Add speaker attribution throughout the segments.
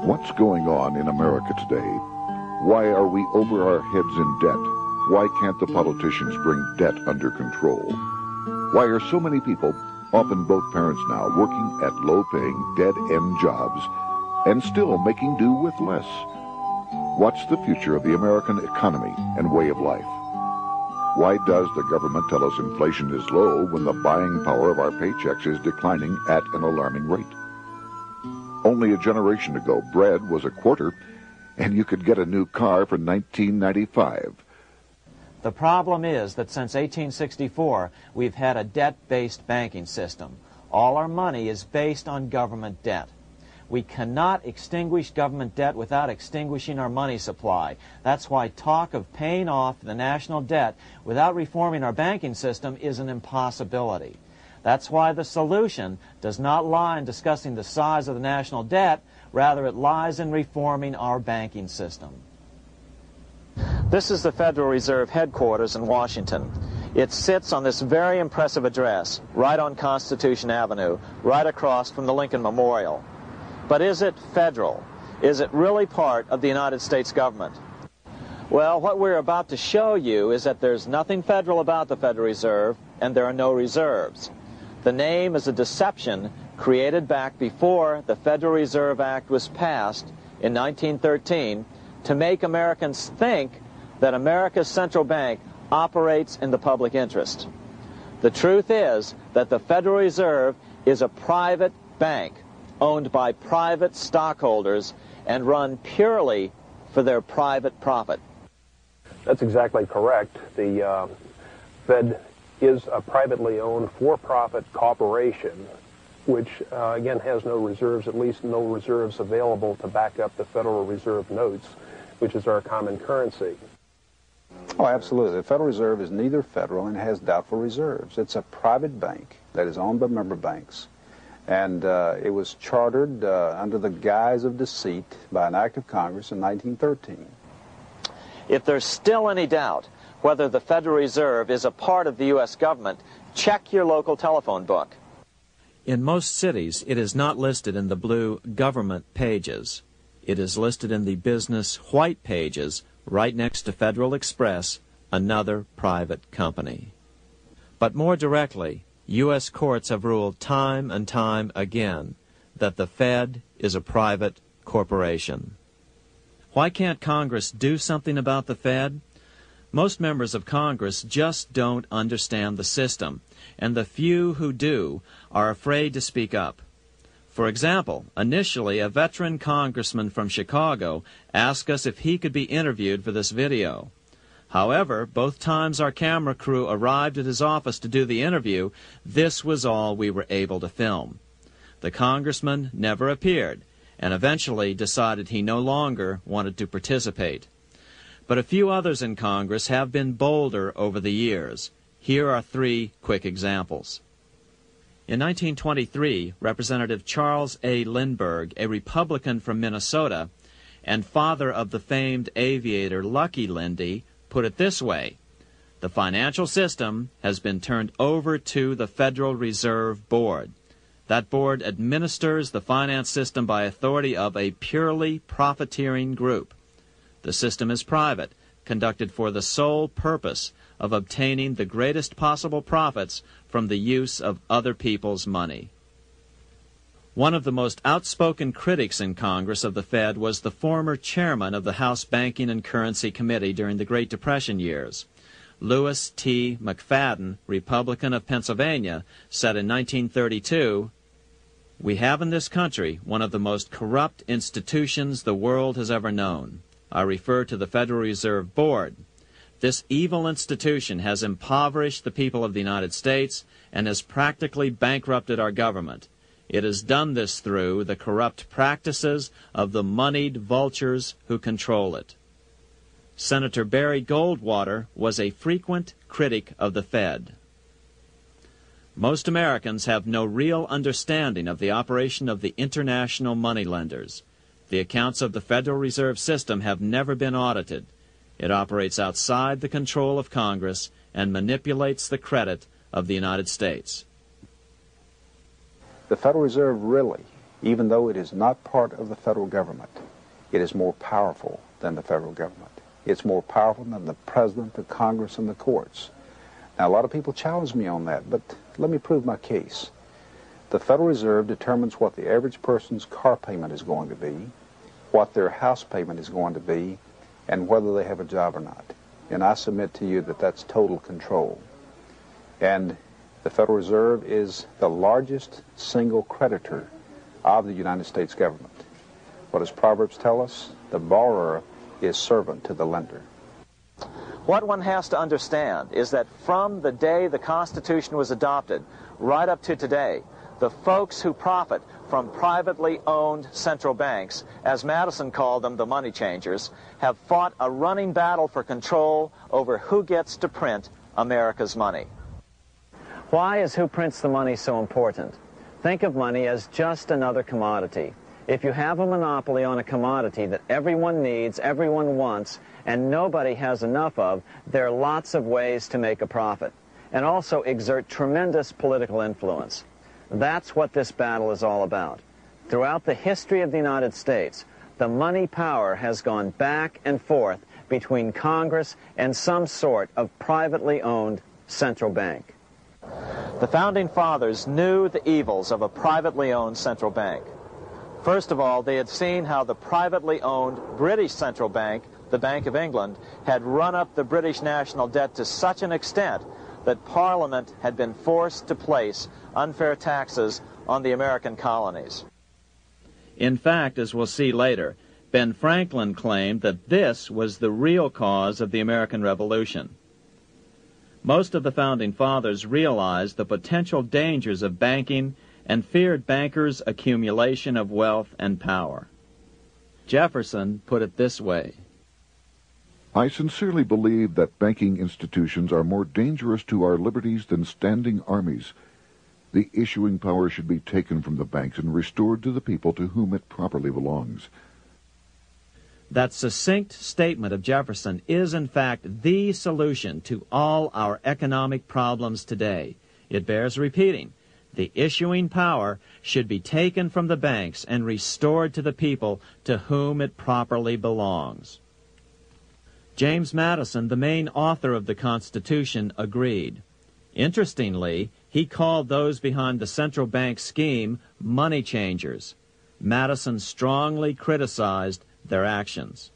Speaker 1: What's going on in America today? Why are we over our heads in debt? Why can't the politicians bring debt under control? Why are so many people, often both parents now, working at low-paying, dead-end jobs and still making do with less? What's the future of the American economy and way of life? Why does the government tell us inflation is low when the buying power of our paychecks is declining at an alarming rate? Only a generation ago, bread was a quarter, and you could get a new car for $19.95.
Speaker 2: The problem is that since 1864, we've had a debt-based banking system. All our money is based on government debt. We cannot extinguish government debt without extinguishing our money supply. That's why talk of paying off the national debt without reforming our banking system is an impossibility. That's why the solution does not lie in discussing the size of the national debt, rather it lies in reforming our banking system. This is the Federal Reserve headquarters in Washington. It sits on this very impressive address, right on Constitution Avenue, right across from the Lincoln Memorial. But is it federal? Is it really part of the United States government? Well, what we're about to show you is that there's nothing federal about the Federal Reserve, and there are no reserves. The name is a deception created back before the Federal Reserve Act was passed in 1913 to make Americans think that America's central bank operates in the public interest. The truth is that the Federal Reserve is a private bank owned by private stockholders and run purely for their private profit.
Speaker 3: That's exactly correct. The Fed is a privately owned for-profit corporation which, again, has no reserves, at least no reserves available to back up the Federal Reserve notes, which is our common currency.
Speaker 4: Oh, absolutely. The Federal Reserve is neither federal and has doubtful reserves. It's a private bank that is owned by member banks. And it was chartered under the guise of deceit by an act of Congress in 1913.
Speaker 2: If there's still any doubt whether the Federal Reserve is a part of the U.S. government, check your local telephone book. In most cities, it is not listed in the blue government pages. It is listed in the business white pages right next to Federal Express, another private company. But more directly, U.S. courts have ruled time and time again that the Fed is a private corporation. Why can't Congress do something about the Fed? Most members of Congress just don't understand the system, and the few who do are afraid to speak up. For example, initially a veteran congressman from Chicago asked us if he could be interviewed for this video. However, both times our camera crew arrived at his office to do the interview, this was all we were able to film. The congressman never appeared, and eventually decided he no longer wanted to participate. But a few others in Congress have been bolder over the years. Here are 3 quick examples. In 1923, Representative Charles A. Lindbergh, a Republican from Minnesota, and father of the famed aviator Lucky Lindy, put it this way: the financial system has been turned over to the Federal Reserve Board. That board administers the finance system by authority of a purely profiteering group. The system is private, conducted for the sole purpose of obtaining the greatest possible profits from the use of other people's money. One of the most outspoken critics in Congress of the Fed was the former chairman of the House Banking and Currency Committee during the Great Depression years. Louis T. McFadden, Republican of Pennsylvania, said in 1932, "We have in this country one of the most corrupt institutions the world has ever known. I refer to the Federal Reserve Board. This evil institution has impoverished the people of the United States and has practically bankrupted our government. It has done this through the corrupt practices of the moneyed vultures who control it." Senator Barry Goldwater was a frequent critic of the Fed. Most Americans have no real understanding of the operation of the international moneylenders. The accounts of the Federal Reserve System have never been audited. It operates outside the control of Congress and manipulates the credit of the United States.
Speaker 4: The Federal Reserve really even though it is not part of the federal government, it is more powerful than the federal government. It's more powerful than the president, the Congress, and the courts. Now, a lot of people challenge me on that, but let me prove my case. The Federal Reserve determines what the average person's car payment is going to be, what their house payment is going to be, and whether they have a job or not. And I submit to you that that's total control. And the Federal Reserve is the largest single creditor of the United States government. What does Proverbs tell us? The borrower is servant to the lender.
Speaker 2: What one has to understand is that from the day the Constitution was adopted right up to today, the folks who profit from privately owned central banks, as Madison called them, the money changers, have fought a running battle for control over who gets to print America's money. Why is who prints the money so important? Think of money as just another commodity. If you have a monopoly on a commodity that everyone needs, everyone wants, and nobody has enough of, there are lots of ways to make a profit, and also exert tremendous political influence. That's what this battle is all about. Throughout the history of the United States, the money power has gone back and forth between Congress and some sort of privately owned central bank. The Founding Fathers knew the evils of a privately owned central bank. First of all, they had seen how the privately owned British central bank, the Bank of England, had run up the British national debt to such an extent that Parliament had been forced to place unfair taxes on the American colonies. In fact, as we'll see later, Ben Franklin claimed that this was the real cause of the American Revolution. Most of the Founding Fathers realized the potential dangers of banking and feared bankers' accumulation of wealth and power. Jefferson put it this way:
Speaker 1: I sincerely believe that banking institutions are more dangerous to our liberties than standing armies. The issuing power should be taken from the banks and restored to the people to whom it properly belongs.
Speaker 2: That succinct statement of Jefferson is, in fact, the solution to all our economic problems today. It bears repeating. The issuing power should be taken from the banks and restored to the people to whom it properly belongs. James Madison, the main author of the Constitution, agreed. Interestingly, he called those behind the central bank scheme money changers. Madison strongly criticized their actions.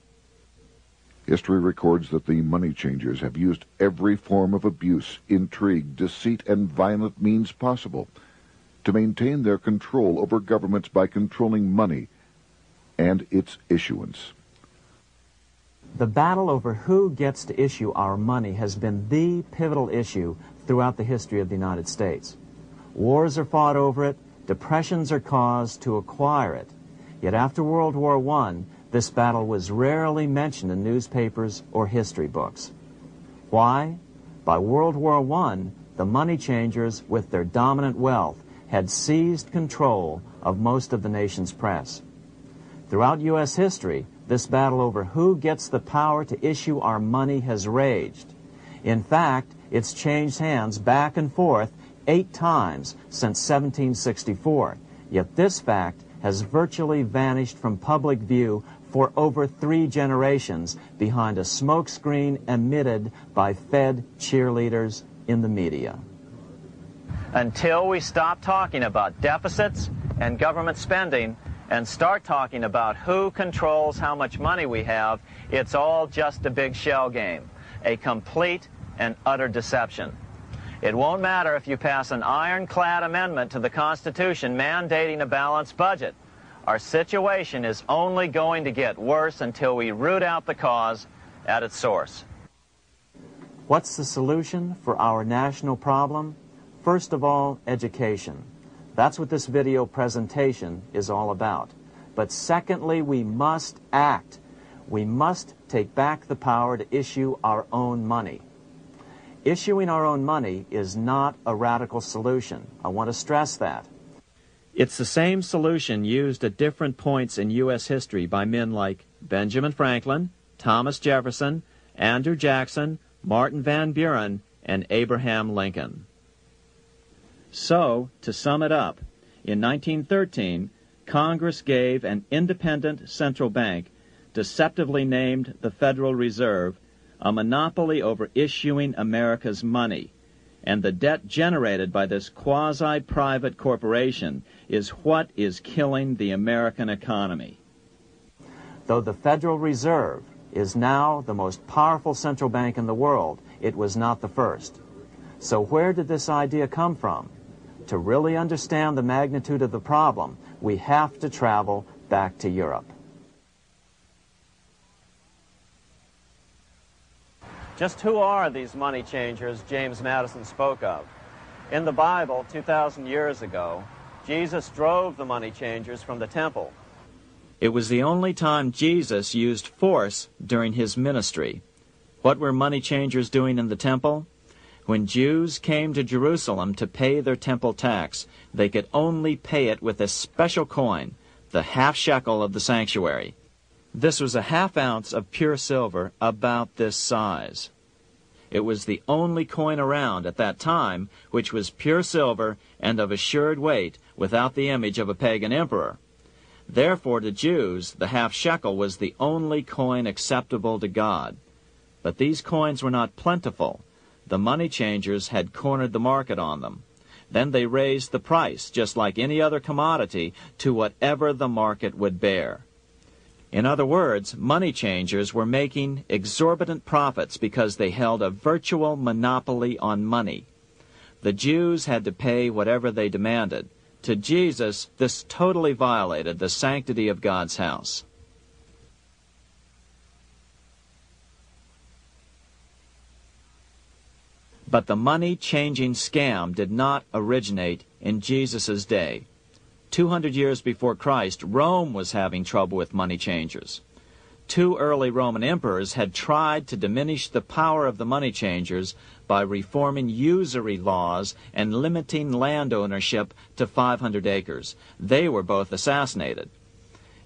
Speaker 1: History records that the money changers have used every form of abuse, intrigue, deceit, and violent means possible to maintain their control over governments by controlling money and its issuance.
Speaker 2: The battle over who gets to issue our money has been the pivotal issue throughout the history of the United States. Wars are fought over it, depressions are caused to acquire it. Yet after World War I, this battle was rarely mentioned in newspapers or history books. Why? By World War I, the money changers, with their dominant wealth, had seized control of most of the nation's press. Throughout U.S. history, this battle over who gets the power to issue our money has raged. In fact, it's changed hands back and forth 8 times since 1764, yet this fact has virtually vanished from public view for over 3 generations behind a smokescreen emitted by Fed cheerleaders in the media. Until we stop talking about deficits and government spending and start talking about who controls how much money we have, it's all just a big shell game, a complete and utter deception. It won't matter if you pass an ironclad amendment to the Constitution mandating a balanced budget. Our situation is only going to get worse until we root out the cause at its source. What's the solution for our national problem? First of all, education. That's what this video presentation is all about. But secondly, we must act. We must take back the power to issue our own money. Issuing our own money is not a radical solution. I want to stress that. It's the same solution used at different points in U.S. history by men like Benjamin Franklin, Thomas Jefferson, Andrew Jackson, Martin Van Buren, and Abraham Lincoln. So, to sum it up, in 1913, Congress gave an independent central bank, deceptively named the Federal Reserve, a monopoly over issuing America's money, and the debt generated by this quasi-private corporation is what is killing the American economy. Though the Federal Reserve is now the most powerful central bank in the world, it was not the first. So where did this idea come from? To really understand the magnitude of the problem, we have to travel back to Europe. Just who are these money changers James Madison spoke of? In the Bible, 2,000 years ago, Jesus drove the money changers from the temple. It was the only time Jesus used force during his ministry. What were money changers doing in the temple? When Jews came to Jerusalem to pay their temple tax, they could only pay it with a special coin, the half shekel of the sanctuary. This was a half ounce of pure silver about this size. It was the only coin around at that time which was pure silver and of assured weight without the image of a pagan emperor. Therefore to Jews the half shekel was the only coin acceptable to God. But these coins were not plentiful. The money changers had cornered the market on them. Then they raised the price, just like any other commodity, to whatever the market would bear. In other words, money changers were making exorbitant profits because they held a virtual monopoly on money. The Jews had to pay whatever they demanded. To Jesus, this totally violated the sanctity of God's house. But the money-changing scam did not originate in Jesus' day. 200 years before Christ, Rome was having trouble with money changers. 2 early Roman emperors had tried to diminish the power of the money changers by reforming usury laws and limiting land ownership to 500 acres. They were both assassinated.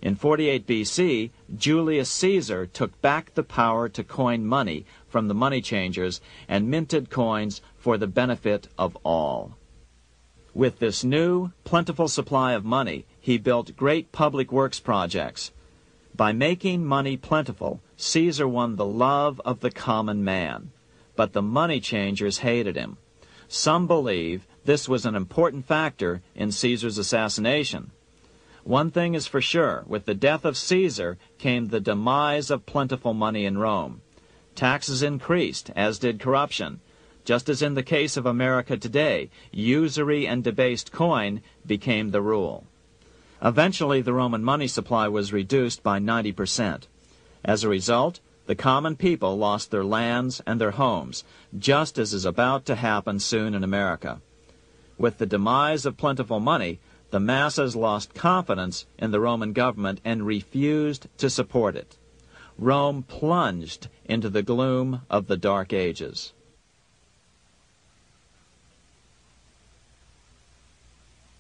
Speaker 2: In 48 B.C., Julius Caesar took back the power to coin money from the money changers and minted coins for the benefit of all. With this new, plentiful supply of money, he built great public works projects. By making money plentiful, Caesar won the love of the common man. But the money changers hated him. Some believe this was an important factor in Caesar's assassination. One thing is for sure, with the death of Caesar came the demise of plentiful money in Rome. Taxes increased, as did corruption. Just as in the case of America today, usury and debased coin became the rule. Eventually, the Roman money supply was reduced by 90%. As a result, the common people lost their lands and their homes, just as is about to happen soon in America. With the demise of plentiful money, the masses lost confidence in the Roman government and refused to support it. Rome plunged into the gloom of the Dark Ages.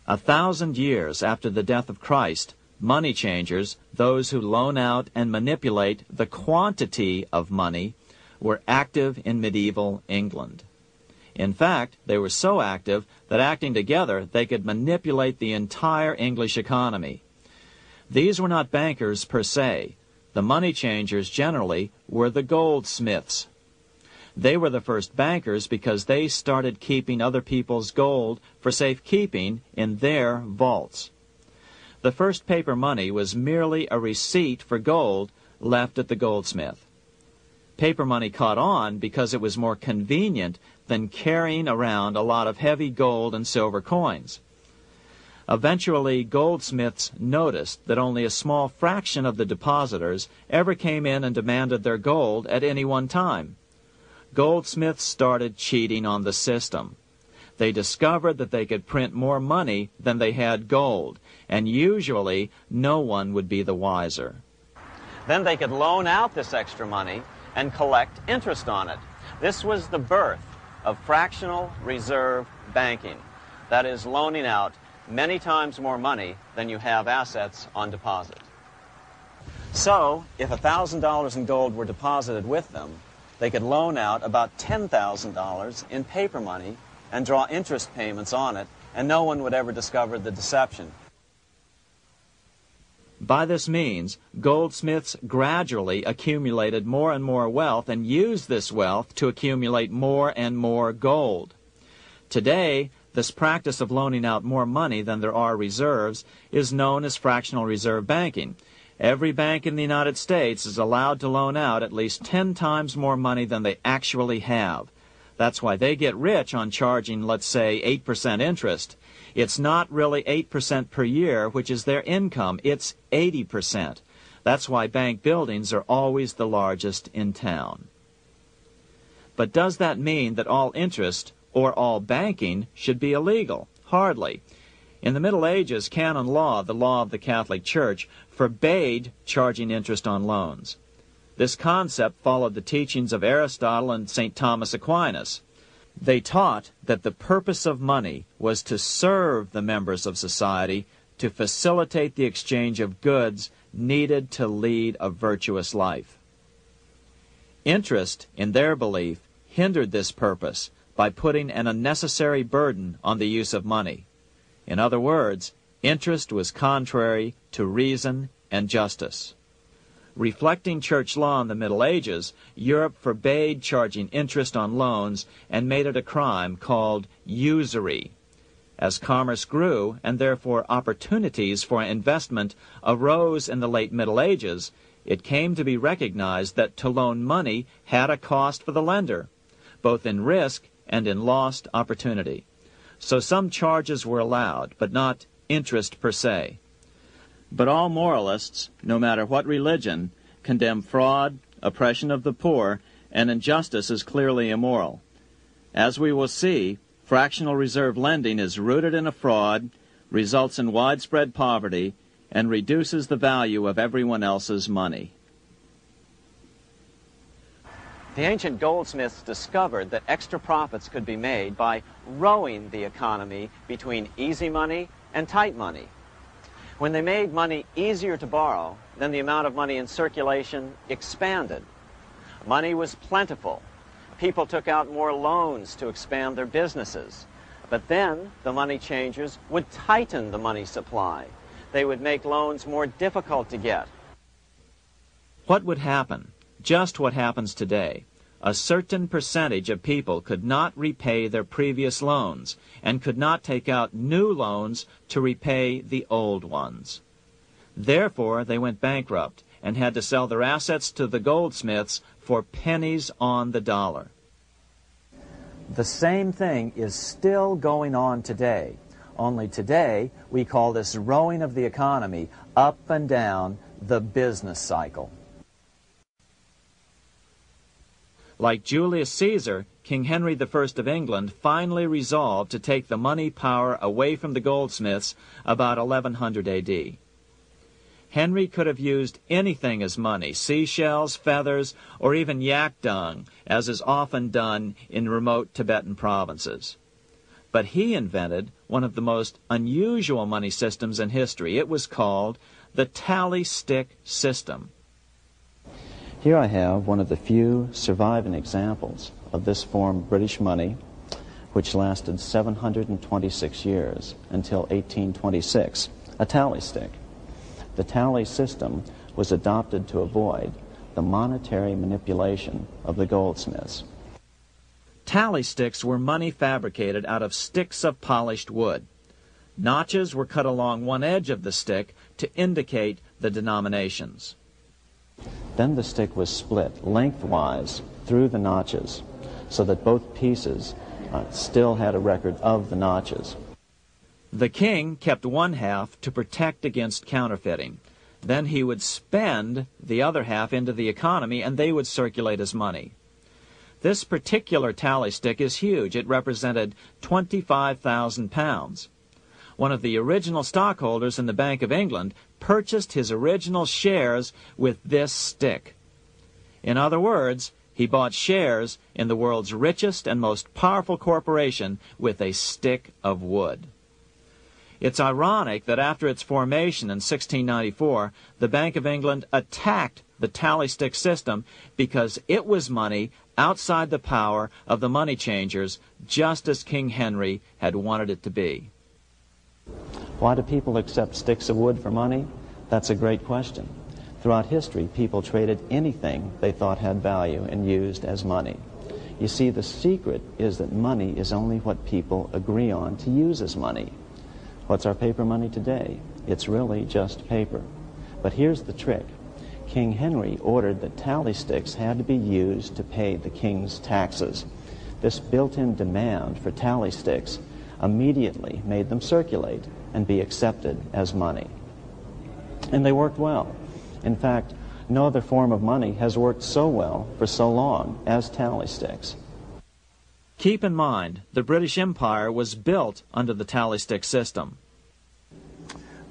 Speaker 2: A 1,000 years after the death of Christ, money changers, those who loan out and manipulate the quantity of money, were active in medieval England. In fact, they were so active that acting together they could manipulate the entire English economy. These were not bankers per se. The money changers generally were the goldsmiths. They were the first bankers because they started keeping other people's gold for safekeeping in their vaults. The first paper money was merely a receipt for gold left at the goldsmith. Paper money caught on because it was more convenient than carrying around a lot of heavy gold and silver coins. Eventually, goldsmiths noticed that only a small fraction of the depositors ever came in and demanded their gold at any one time. Goldsmiths started cheating on the system. They discovered that they could print more money than they had gold, and usually no one would be the wiser. Then they could loan out this extra money and collect interest on it. This was the birth of fractional reserve banking. That is, loaning out many times more money than you have assets on deposit. So, if $1,000 in gold were deposited with them, they could loan out about $10,000 in paper money and draw interest payments on it, and no one would ever discover the deception. By this means, goldsmiths gradually accumulated more and more wealth and used this wealth to accumulate more and more gold. Today, this practice of loaning out more money than there are reserves is known as fractional reserve banking. Every bank in the United States is allowed to loan out at least 10 times more money than they actually have. That's why they get rich on charging, let's say, 8% interest. It's not really 8% per year, which is their income. It's 80%. That's why bank buildings are always the largest in town. But does that mean that all interest or all banking should be illegal? Hardly. In the Middle Ages, canon law, the law of the Catholic Church, forbade charging interest on loans. This concept followed the teachings of Aristotle and St. Thomas Aquinas. They taught that the purpose of money was to serve the members of society, to facilitate the exchange of goods needed to lead a virtuous life. Interest, in their belief, hindered this purpose by putting an unnecessary burden on the use of money. In other words, interest was contrary to reason and justice. Reflecting church law in the Middle Ages, Europe forbade charging interest on loans and made it a crime called usury. As commerce grew, and therefore opportunities for investment arose in the late Middle Ages, it came to be recognized that to loan money had a cost for the lender, both in risk and in lost opportunity. So some charges were allowed, but not interest per se. But all moralists, no matter what religion, condemn fraud, oppression of the poor, and injustice as clearly immoral. As we will see, fractional reserve lending is rooted in a fraud, results in widespread poverty, and reduces the value of everyone else's money.
Speaker 5: The ancient goldsmiths discovered that extra profits could be made by rowing the economy between easy money and tight money. When they made money easier to borrow, then the amount of money in circulation expanded. Money was plentiful. People took out more loans to expand their businesses. But then the money changers would tighten the money supply. They would make loans more difficult to get.
Speaker 2: What would happen? Just what happens today. A certain percentage of people could not repay their previous loans and could not take out new loans to repay the old ones. Therefore, they went bankrupt and had to sell their assets to the goldsmiths for pennies on the dollar.
Speaker 5: The same thing is still going on today. Only today, we call this rowing of the economy up and down the business cycle.
Speaker 2: Like Julius Caesar, King Henry I of England finally resolved to take the money power away from the goldsmiths about 1100 A.D. Henry could have used anything as money, seashells, feathers, or even yak dung, as is often done in remote Tibetan provinces. But he invented one of the most unusual money systems in history. It was called the tally stick system.
Speaker 5: Here I have one of the few surviving examples of this form of British money, which lasted 726 years until 1826, a tally stick. The tally system was adopted to avoid the monetary manipulation of the goldsmiths.
Speaker 2: Tally sticks were money fabricated out of sticks of polished wood. Notches were cut along one edge of the stick to indicate the denominations.
Speaker 5: Then the stick was split lengthwise through the notches so that both pieces still had a record of the notches.
Speaker 2: The king kept one half to protect against counterfeiting. Then he would spend the other half into the economy and they would circulate as money. This particular tally stick is huge. It represented 25,000 pounds. One of the original stockholders in the Bank of England purchased his original shares with this stick. In other words, he bought shares in the world's richest and most powerful corporation with a stick of wood. It's ironic that after its formation in 1694, the Bank of England attacked the tally stick system because it was money outside the power of the money changers, just as King Henry had wanted it to be.
Speaker 5: Why do people accept sticks of wood for money? That's a great question. Throughout history, people traded anything they thought had value and used as money. You see, the secret is that money is only what people agree on to use as money. What's our paper money today? It's really just paper. But here's the trick. King Henry ordered that tally sticks had to be used to pay the king's taxes. This built-in demand for tally sticks immediately made them circulate and be accepted as money. And they worked well. In fact, no other form of money has worked so well for so long as tally sticks.
Speaker 2: Keep in mind, the British Empire was built under the tally stick system.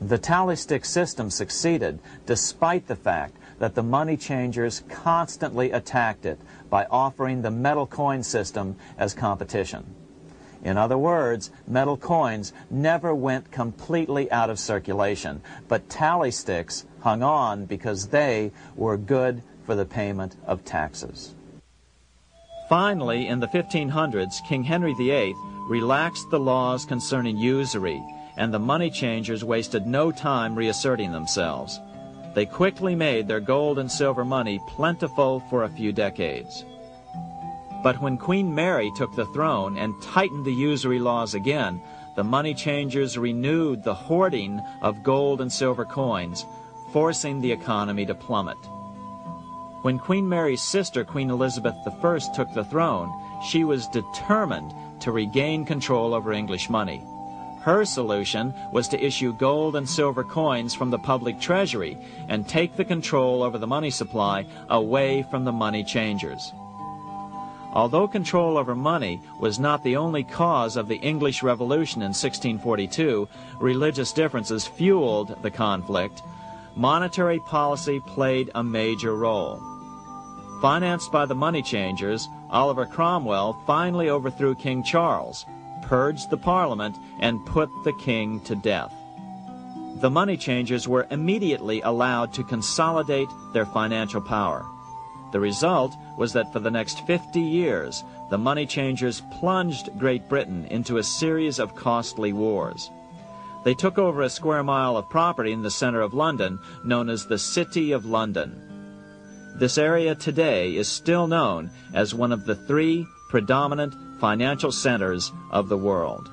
Speaker 2: The tally stick system succeeded despite the fact that the money changers constantly attacked it by offering the metal coin system as competition. In other words, metal coins never went completely out of circulation, but tally sticks hung on because they were good for the payment of taxes. Finally, in the 1500s, King Henry VIII relaxed the laws concerning usury, and the money changers wasted no time reasserting themselves. They quickly made their gold and silver money plentiful for a few decades. But when Queen Mary took the throne and tightened the usury laws again, the money changers renewed the hoarding of gold and silver coins, forcing the economy to plummet. When Queen Mary's sister, Queen Elizabeth I, took the throne, she was determined to regain control over English money. Her solution was to issue gold and silver coins from the public treasury and take the control over the money supply away from the money changers. Although control over money was not the only cause of the English Revolution in 1642, religious differences fueled the conflict. Monetary policy played a major role. Financed by the money changers, Oliver Cromwell finally overthrew King Charles, purged the Parliament, and put the king to death. The money changers were immediately allowed to consolidate their financial power. The result was that for the next 50 years, the money changers plunged Great Britain into a series of costly wars. They took over a square mile of property in the center of London, known as the City of London. This area today is still known as one of the 3 predominant financial centers of the world.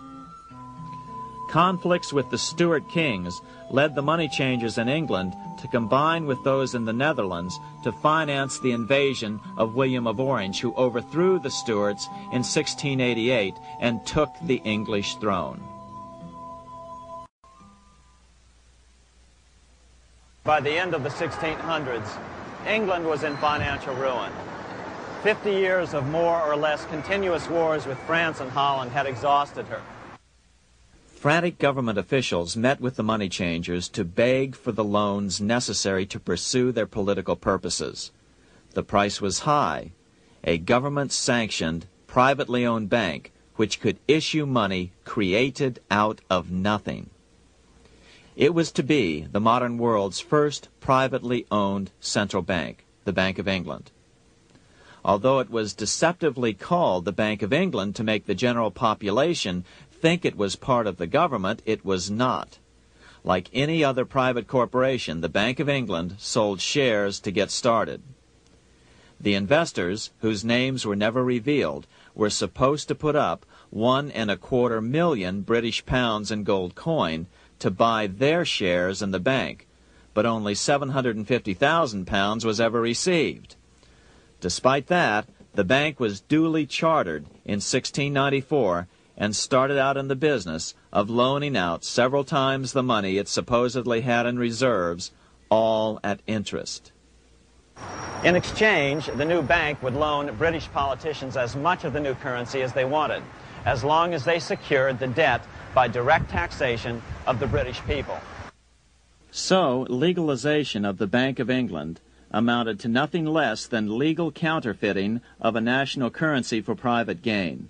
Speaker 2: Conflicts with the Stuart kings led the money changers in England to combine with those in the Netherlands to finance the invasion of William of Orange, who overthrew the Stuarts in 1688 and took the English throne.
Speaker 5: By the end of the 1600s, England was in financial ruin. 50 years of more or less continuous wars with France and Holland had exhausted her.
Speaker 2: Frantic government officials met with the money changers to beg for the loans necessary to pursue their political purposes. The price was high. A government-sanctioned, privately owned bank which could issue money created out of nothing. It was to be the modern world's first privately owned central bank, the Bank of England. Although it was deceptively called the Bank of England to make the general population think it was part of the government, it was not. Like any other private corporation, the Bank of England sold shares to get started. The investors, whose names were never revealed, were supposed to put up £1.25 million British pounds in gold coin to buy their shares in the bank, but only £750,000 was ever received. Despite that, the bank was duly chartered in 1694 and started out in the business of loaning out several times the money it supposedly had in reserves, all at interest.
Speaker 5: In exchange, the new bank would loan British politicians as much of the new currency as they wanted, as long as they secured the debt by direct taxation of the British people.
Speaker 2: So, legalization of the Bank of England amounted to nothing less than legal counterfeiting of a national currency for private gain.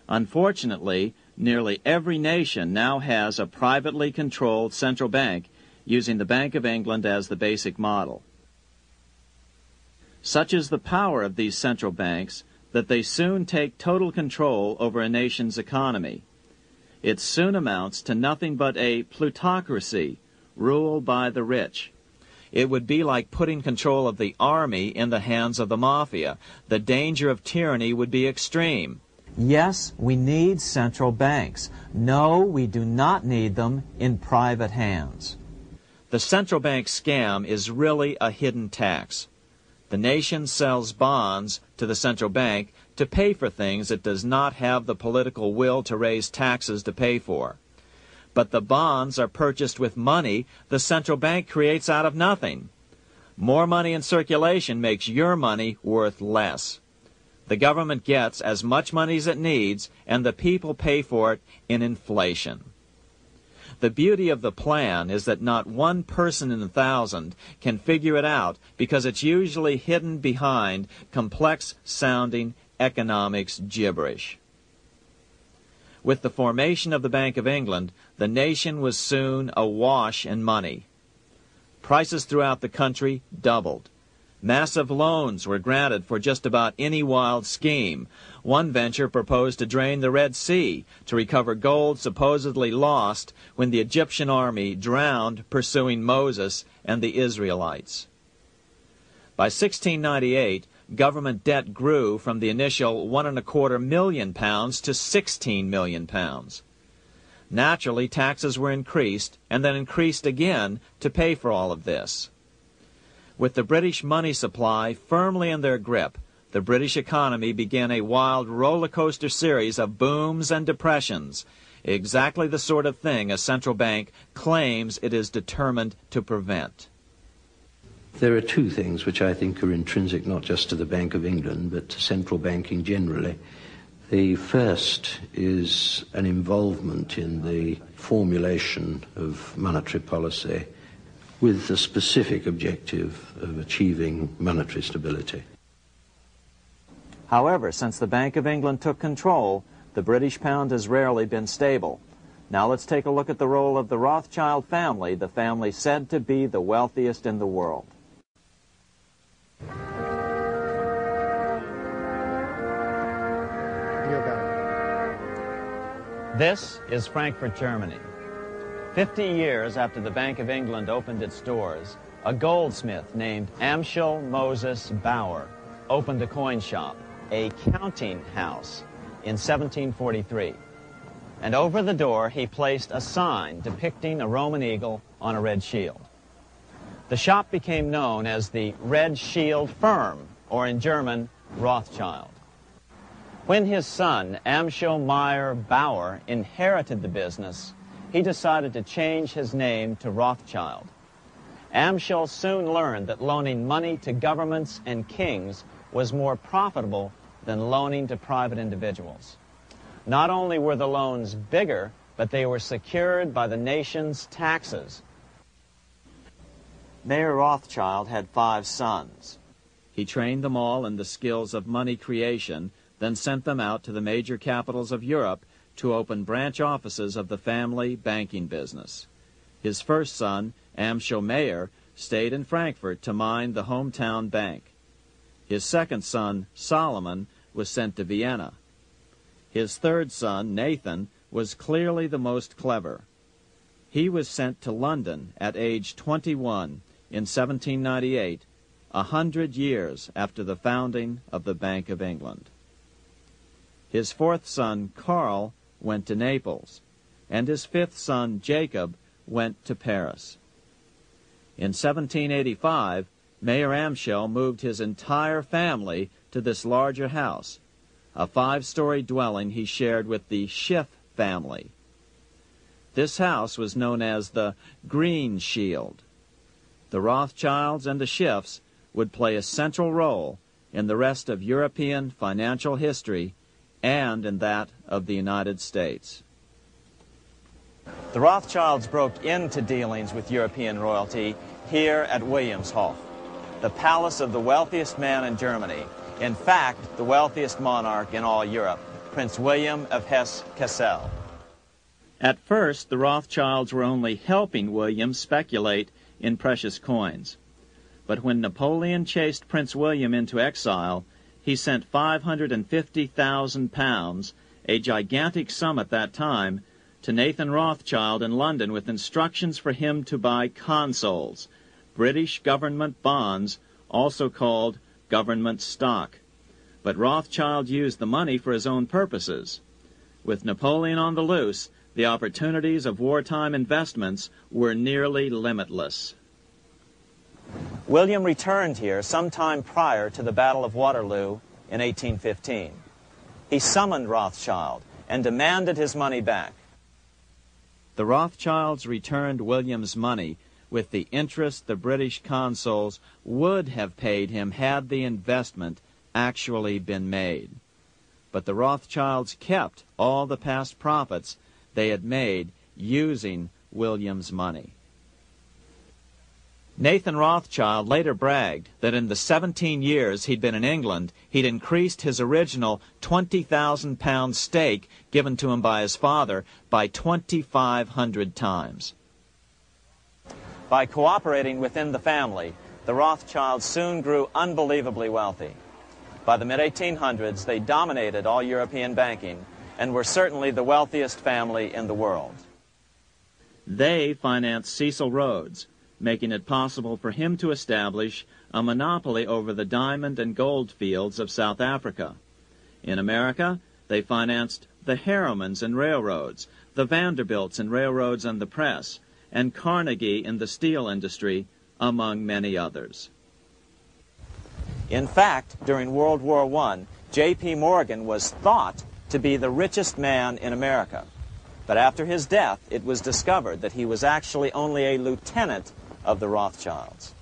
Speaker 2: Unfortunately, nearly every nation now has a privately controlled central bank using the Bank of England as the basic model. Such is the power of these central banks that they soon take total control over a nation's economy. It soon amounts to nothing but a plutocracy, ruled by the rich. It would be like putting control of the army in the hands of the mafia. The danger of tyranny would be extreme. Yes, we need central banks. No, we do not need them in private hands. The central bank scam is really a hidden tax. The nation sells bonds to the central bank to pay for things it does not have the political will to raise taxes to pay for. But the bonds are purchased with money the central bank creates out of nothing. More money in circulation makes your money worth less. The government gets as much money as it needs, and the people pay for it in inflation. The beauty of the plan is that not one person in 1,000 can figure it out because it's usually hidden behind complex-sounding economics gibberish. With the formation of the Bank of England, the nation was soon awash in money. Prices throughout the country doubled. Massive loans were granted for just about any wild scheme. One venture proposed to drain the Red Sea to recover gold supposedly lost when the Egyptian army drowned pursuing Moses and the Israelites. By 1698, government debt grew from the initial £1.25 million to £16 million. Naturally, taxes were increased and then increased again to pay for all of this. With the British money supply firmly in their grip, the British economy began a wild roller coaster series of booms and depressions, exactly the sort of thing a central bank claims it is determined to prevent.
Speaker 6: There are two things which I think are intrinsic not just to the Bank of England but to central banking generally. The first is an involvement in the formulation of monetary policy with the specific objective of achieving monetary stability.
Speaker 2: However, since the Bank of England took control, the British pound has rarely been stable. Now let's take a look at the role of the Rothschild family, the family said to be the wealthiest in the world. This is Frankfurt, Germany. 50 years after the Bank of England opened its doors, a goldsmith named Amschel Moses Bauer opened a coin shop, a counting house, in 1743. And over the door he placed a sign depicting a Roman eagle on a red shield. The shop became known as the Red Shield Firm, or in German, Rothschild. When his son, Amschel Meyer Bauer, inherited the business, he decided to change his name to Rothschild. Amschel soon learned that loaning money to governments and kings was more profitable than loaning to private individuals. Not only were the loans bigger, but they were secured by the nation's taxes. Mayer Rothschild had 5 sons. He trained them all in the skills of money creation, then sent them out to the major capitals of Europe to open branch offices of the family banking business. His first son, Amschel Meyer, stayed in Frankfurt to mind the hometown bank. His second son, Solomon, was sent to Vienna. His third son, Nathan, was clearly the most clever. He was sent to London at age 21 in 1798, 100 years after the founding of the Bank of England. His fourth son, Karl, went to Naples, and his fifth son, Jacob, went to Paris. In 1785, Mayer Amschel moved his entire family to this larger house, a 5-story dwelling he shared with the Schiff family. This house was known as the Green Shield. The Rothschilds and the Schiffs would play a central role in the rest of European financial history and in that of the United States. The Rothschilds broke into dealings with European royalty here at Wilhelmshof, the palace of the wealthiest man in Germany. In fact, the wealthiest monarch in all Europe, Prince William of Hesse-Kassel. At first, the Rothschilds were only helping William speculate in precious coins. But when Napoleon chased Prince William into exile, he sent £550,000, a gigantic sum at that time, to Nathan Rothschild in London with instructions for him to buy consols, British government bonds, also called government stock. But Rothschild used the money for his own purposes. With Napoleon on the loose, the opportunities of wartime investments were nearly limitless.
Speaker 5: William returned here sometime prior to the Battle of Waterloo in 1815. He summoned Rothschild and demanded his money back.
Speaker 2: The Rothschilds returned William's money with the interest the British consuls would have paid him had the investment actually been made. But the Rothschilds kept all the past profits they had made using William's money. Nathan Rothschild later bragged that in the 17 years he'd been in England, he'd increased his original £20,000 stake given to him by his father by 2,500 times.
Speaker 5: By cooperating within the family, the Rothschilds soon grew unbelievably wealthy. By the mid-1800s, they dominated all European banking and were certainly the wealthiest family in the world.
Speaker 2: They financed Cecil Rhodes, making it possible for him to establish a monopoly over the diamond and gold fields of South Africa. In America, they financed the Harrimans and railroads, the Vanderbilts in railroads and the press, and Carnegie in the steel industry, among many others.
Speaker 5: In fact, during World War I, J.P. Morgan was thought to be the richest man in America. But after his death, it was discovered that he was actually only a lieutenant of the Rothschilds.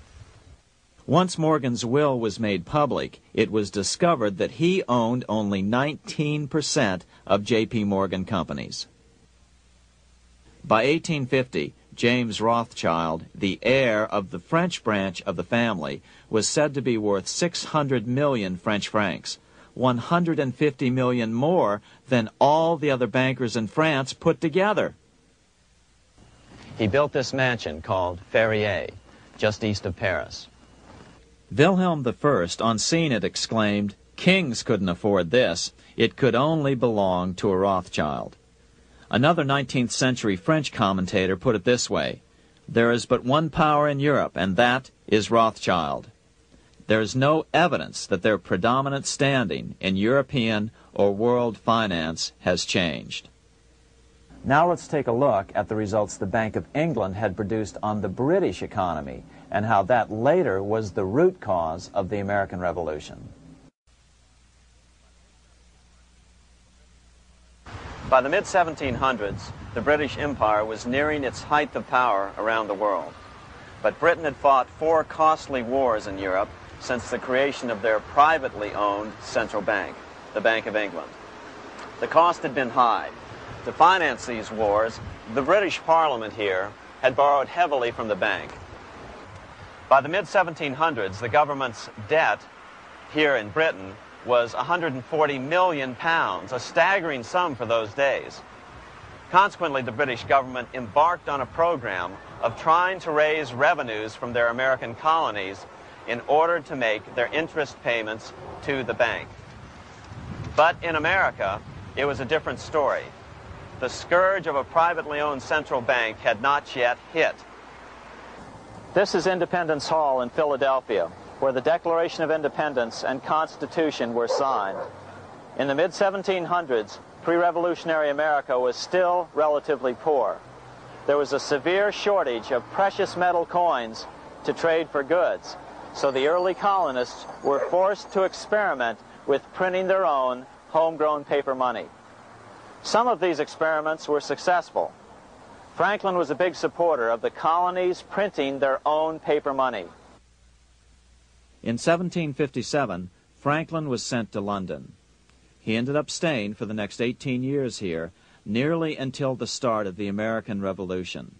Speaker 2: Once Morgan's will was made public, it was discovered that he owned only 19% of J.P. Morgan companies. By 1850, James Rothschild, the heir of the French branch of the family, was said to be worth 600 million French francs, 150 million more than all the other bankers in France put together.
Speaker 5: He built this mansion called Ferrier, just east of Paris.
Speaker 2: Wilhelm I, on seeing it, exclaimed, "Kings couldn't afford this. It could only belong to a Rothschild." Another 19th century French commentator put it this way: "There is but one power in Europe, and that is Rothschild." There is no evidence that their predominant standing in European or world finance has changed.
Speaker 5: Now let's take a look at the results the Bank of England had produced on the British economy and how that later was the root cause of the American Revolution. By the mid-1700s, the British Empire was nearing its height of power around the world. But Britain had fought 4 costly wars in Europe since the creation of their privately owned central bank, the Bank of England. The cost had been high. To finance these wars, the British Parliament here had borrowed heavily from the bank. By the mid-1700s, the government's debt here in Britain was £140 million, a staggering sum for those days. Consequently, the British government embarked on a program of trying to raise revenues from their American colonies in order to make their interest payments to the bank. But in America, it was a different story. The scourge of a privately owned central bank had not yet hit. This is Independence Hall in Philadelphia, where the Declaration of Independence and Constitution were signed. In the mid-1700s, pre-revolutionary America was still relatively poor. There was a severe shortage of precious metal coins to trade for goods, so the early colonists were forced to experiment with printing their own homegrown paper money. Some of these experiments were successful. Franklin was a big supporter of the colonies printing their own paper money.
Speaker 2: In 1757, Franklin was sent to London. He ended up staying for the next 18 years here, nearly until the start of the American Revolution.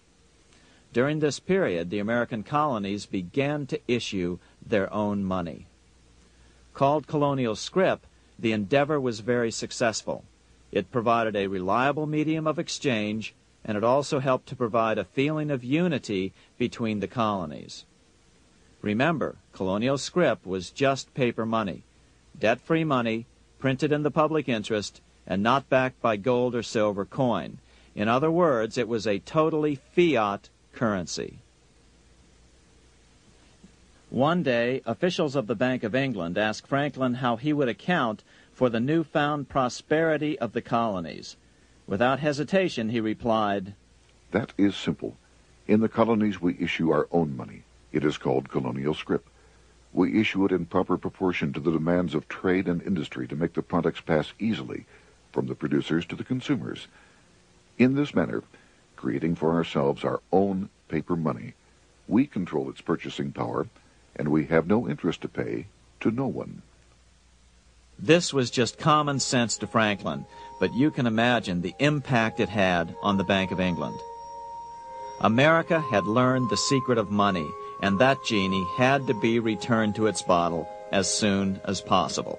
Speaker 2: During this period, the American colonies began to issue their own money. Called colonial scrip, the endeavor was very successful. It provided a reliable medium of exchange, and it also helped to provide a feeling of unity between the colonies. Remember, colonial scrip was just paper money, debt-free money, printed in the public interest, and not backed by gold or silver coin. In other words, it was a totally fiat currency. One day, officials of the Bank of England asked Franklin how he would account for the newfound prosperity of the colonies. Without hesitation, he replied,
Speaker 1: "That is simple. In the colonies we issue our own money. It is called colonial scrip. We issue it in proper proportion to the demands of trade and industry to make the products pass easily from the producers to the consumers. In this manner, creating for ourselves our own paper money, we control its purchasing power, and we have no interest to pay to no one."
Speaker 2: This was just common sense to Franklin, but you can imagine the impact it had on the Bank of England. America had learned the secret of money, and that genie had to be returned to its bottle as soon as possible.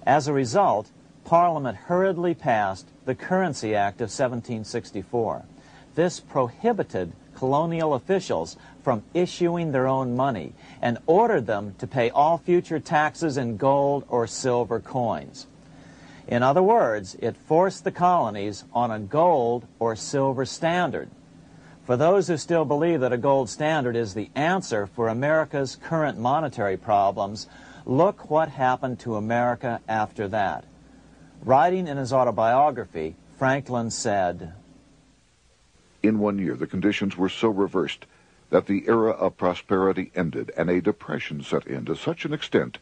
Speaker 2: As a result, Parliament hurriedly passed the Currency Act of 1764. This prohibited colonial officials from issuing their own money and ordered them to pay all future taxes in gold or silver coins. In other words, it forced the colonies on a gold or silver standard. For those who still believe that a gold standard is the answer for America's current monetary problems, look what happened to America after that. Writing in his autobiography, Franklin said,
Speaker 1: "In 1 year, the conditions were so reversed that the era of prosperity ended and a depression set in to such an extent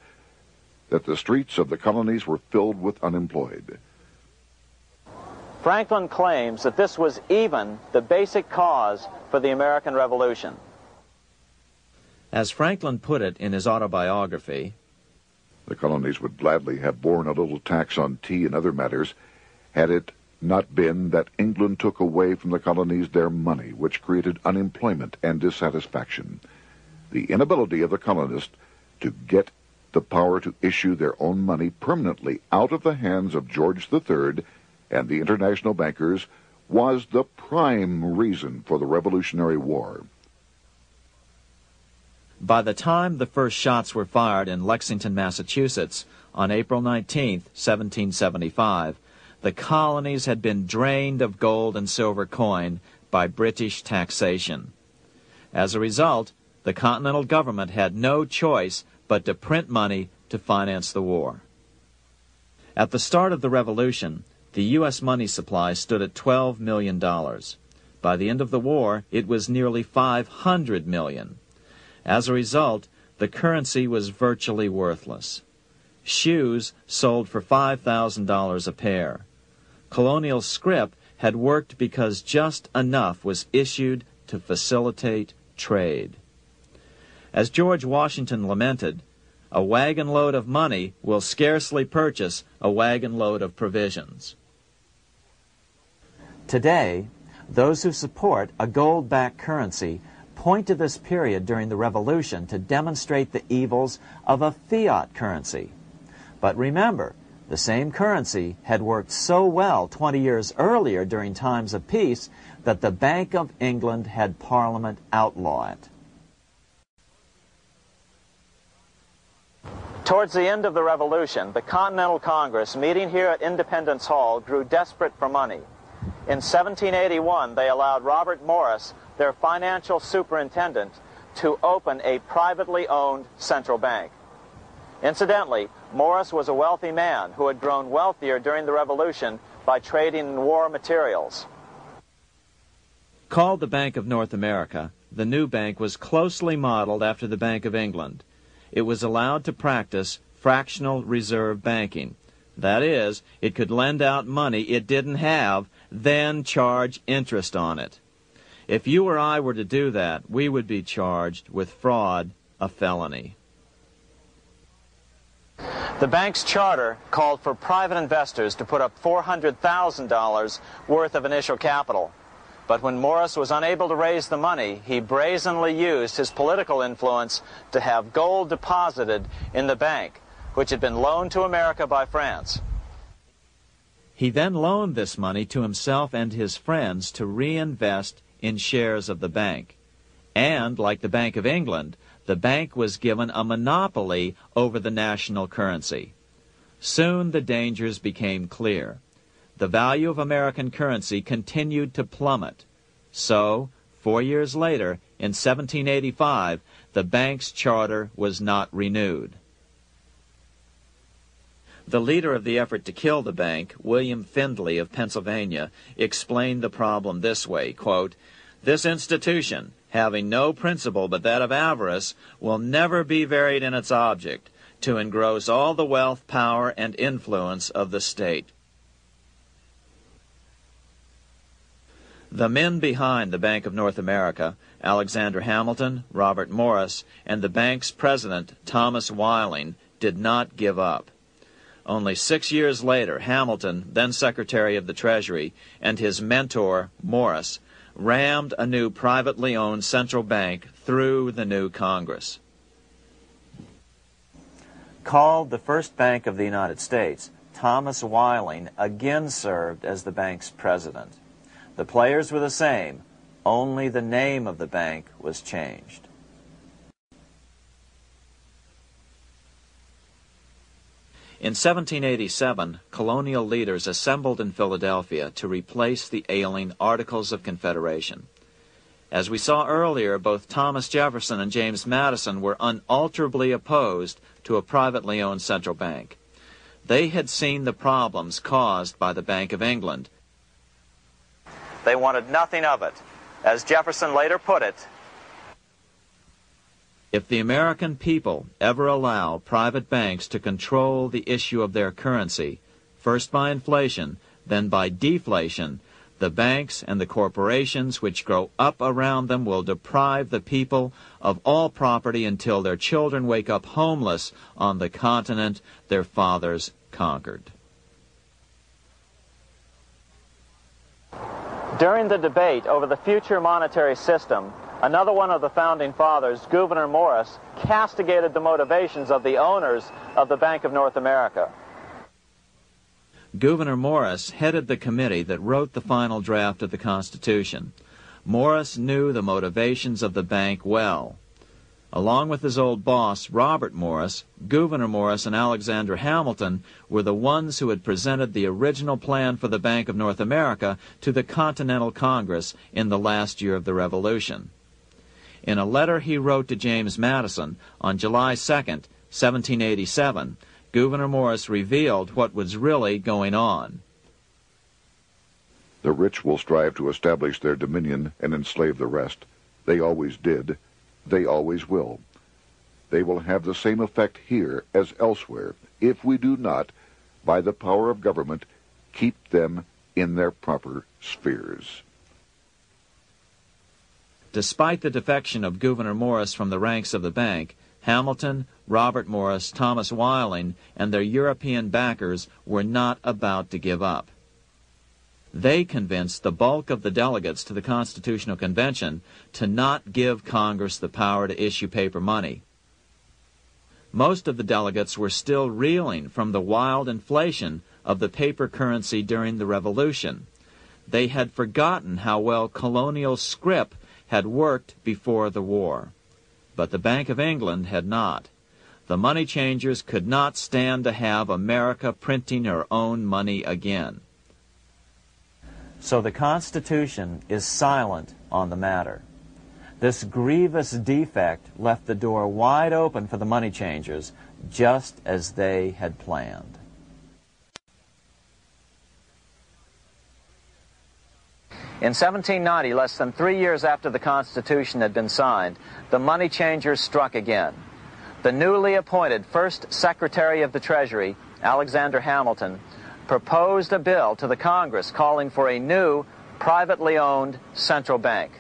Speaker 1: that the streets of the colonies were filled with unemployed."
Speaker 2: Franklin claims that this was even the basic cause for the American Revolution. As Franklin put it in his autobiography,
Speaker 1: The colonies would gladly have borne a little tax on tea and other matters had it not been that England took away from the colonies their money, which created unemployment and dissatisfaction. The inability of the colonists to get the power to issue their own money permanently out of the hands of George III and the international bankers was the prime reason for the Revolutionary War.
Speaker 2: By the time the first shots were fired in Lexington, Massachusetts, on April 19, 1775, the colonies had been drained of gold and silver coin by British taxation. As a result, the Continental government had no choice but to print money to finance the war. At the start of the Revolution, the U.S. money supply stood at $12 million. By the end of the war, it was nearly $500 million. As a result, the currency was virtually worthless. Shoes sold for $5,000 a pair. Colonial scrip had worked because just enough was issued to facilitate trade. As George Washington lamented, "A wagon load of money will scarcely purchase a wagon load of provisions." Today, those who support a gold-backed currency point to this period during the Revolution to demonstrate the evils of a fiat currency. But remember, the same currency had worked so well 20 years earlier during times of peace that the Bank of England had Parliament outlaw it. Towards the end of the Revolution, the Continental Congress, meeting here at Independence Hall, grew desperate for money. In 1781, they allowed Robert Morris, their financial superintendent, to open a privately owned central bank. Incidentally, Morris was a wealthy man who had grown wealthier during the Revolution by trading in war materials. Called the Bank of North America, the new bank was closely modeled after the Bank of England. it was allowed to practice fractional reserve banking. That is, it could lend out money it didn't have, then charge interest on it. If you or I were to do that, we would be charged with fraud, a felony. The bank's charter called for private investors to put up $400,000 worth of initial capital. But when Morris was unable to raise the money, he brazenly used his political influence to have gold deposited in the bank, which had been loaned to America by France. He then loaned this money to himself and his friends to reinvest in shares of the bank. And, like the Bank of England, the bank was given a monopoly over the national currency. Soon the dangers became clear. The value of American currency continued to plummet. So, 4 years later, in 1785, the bank's charter was not renewed. The leader of the effort to kill the bank, William Findley of Pennsylvania, explained the problem this way, quote, "This institution, having no principle but that of avarice, will never be varied in its object, to engross all the wealth, power, and influence of the state." The men behind the Bank of North America, Alexander Hamilton, Robert Morris, and the bank's president, Thomas Weiling, did not give up. Only 6 years later, Hamilton, then Secretary of the Treasury, and his mentor, Morris, rammed a new privately owned central bank through the new Congress. Called the first bank of the United States, Thomas Weiling again served as the bank's president. The players were the same, only the name of the bank was changed. In 1787, colonial leaders assembled in Philadelphia to replace the ailing Articles of Confederation. As we saw earlier, both Thomas Jefferson and James Madison were unalterably opposed to a privately owned central bank. They had seen the problems caused by the Bank of England. They wanted nothing of it. As Jefferson later put it, "If the American people ever allow private banks to control the issue of their currency, first by inflation, then by deflation, the banks and the corporations which grow up around them will deprive the people of all property until their children wake up homeless on the continent their fathers conquered." During the debate over the future monetary system, another one of the founding fathers, Gouverneur Morris, castigated the motivations of the owners of the Bank of North America. Gouverneur Morris headed the committee that wrote the final draft of the Constitution. Morris knew the motivations of the bank well. Along with his old boss, Robert Morris, Gouverneur Morris and Alexander Hamilton were the ones who had presented the original plan for the Bank of North America to the Continental Congress in the last year of the Revolution. In a letter he wrote to James Madison on July 2nd, 1787, Gouverneur Morris revealed what was really going on.
Speaker 1: "The rich will strive to establish their dominion and enslave the rest. They always did. They always will. They will have the same effect here as elsewhere if we do not, by the power of government, keep them in their proper spheres." Despite the defection of Gouverneur Morris from the ranks of the bank, Hamilton, Robert Morris, Thomas Weiling, and their European backers were not about to give up. They convinced the bulk of the delegates to the Constitutional Convention to not give Congress the power to issue paper money. Most of the delegates were still reeling from the wild inflation of the paper currency during the Revolution. They had forgotten how well colonial scrip had worked before the war. But the Bank of England had not. The money changers could not stand to have America printing her own money again. So the Constitution is silent on the matter. This grievous defect left the door wide open for the money changers, just as they had planned. In 1790, less than 3 years after the Constitution had been signed, the money changers struck again.
Speaker 2: The newly appointed first Secretary of the Treasury, Alexander Hamilton, proposed a bill to the Congress calling for a new privately owned central bank.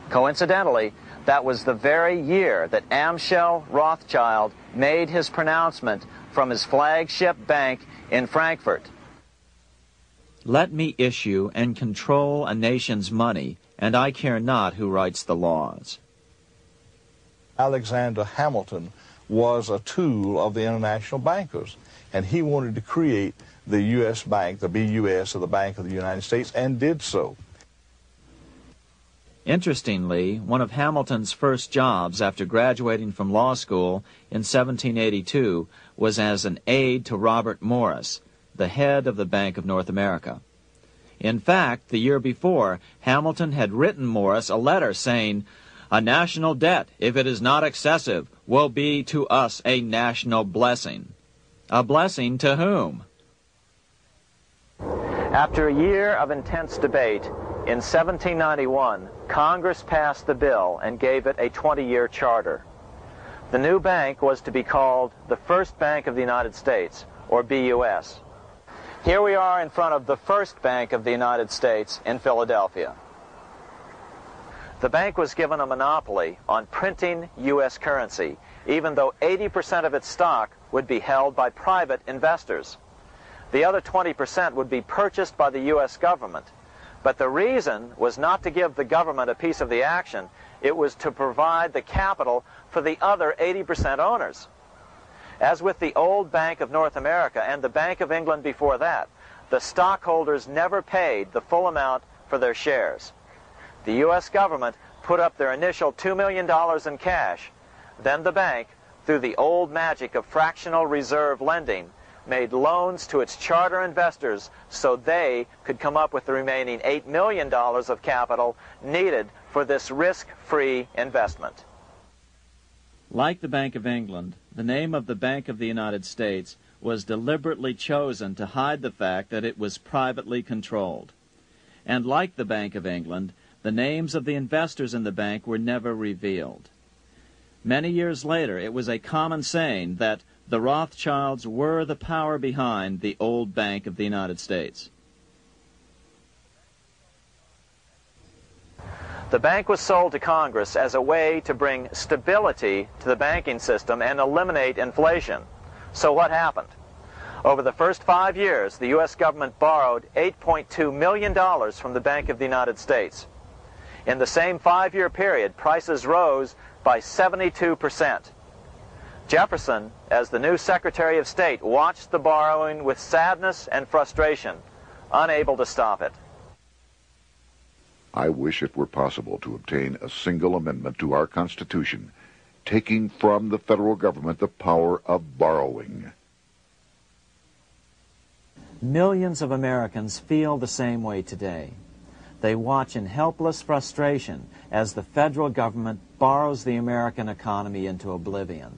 Speaker 2: Coincidentally, that was the very year that Amschel Rothschild made his pronouncement from his flagship bank in Frankfurt. Let me issue and control a nation's money, and I care not who writes the laws.
Speaker 7: Alexander Hamilton was a tool of the international bankers, and he wanted to create the U.S. Bank, the BUS, or the Bank of the United States, and did so.
Speaker 2: Interestingly, one of Hamilton's first jobs after graduating from law school in 1782 was as an aide to Robert Morris, the head of the Bank of North America. In fact, the year before, Hamilton had written Morris a letter saying, "A national debt, if it is not excessive, will be to us a national blessing." A blessing to whom? After a year of intense debate, in 1791, Congress passed the bill and gave it a 20-year charter. The new bank was to be called the First Bank of the United States, or BUS. Here we are in front of the First Bank of the United States in Philadelphia. The bank was given a monopoly on printing U.S. currency, even though 80% of its stock would be held by private investors. The other 20% would be purchased by the U.S. government. But the reason was not to give the government a piece of the action. It was to provide the capital for the other 80% owners. As with the old Bank of North America and the Bank of England before that, the stockholders never paid the full amount for their shares. The U.S. government put up their initial $2 million in cash. Then the bank, through the old magic of fractional reserve lending, made loans to its charter investors so they could come up with the remaining $8 million of capital needed for this risk-free investment. Like the Bank of England, the name of the Bank of the United States was deliberately chosen to hide the fact that it was privately controlled. And like the Bank of England, the names of the investors in the bank were never revealed. Many years later, it was a common saying that the Rothschilds were the power behind the old Bank of the United States. The bank was sold to Congress as a way to bring stability to the banking system and eliminate inflation. So what happened? Over the first 5 years, the U.S. government borrowed $8.2 million from the Bank of the United States. In the same 5-year period, prices rose by 72%. Jefferson, as the new Secretary of State, watched the borrowing with sadness and frustration, unable to stop it.
Speaker 1: I wish it were possible to obtain a single amendment to our Constitution, taking from the federal government the power of borrowing.
Speaker 2: Millions of Americans feel the same way today. They watch in helpless frustration as the federal government borrows the American economy into oblivion.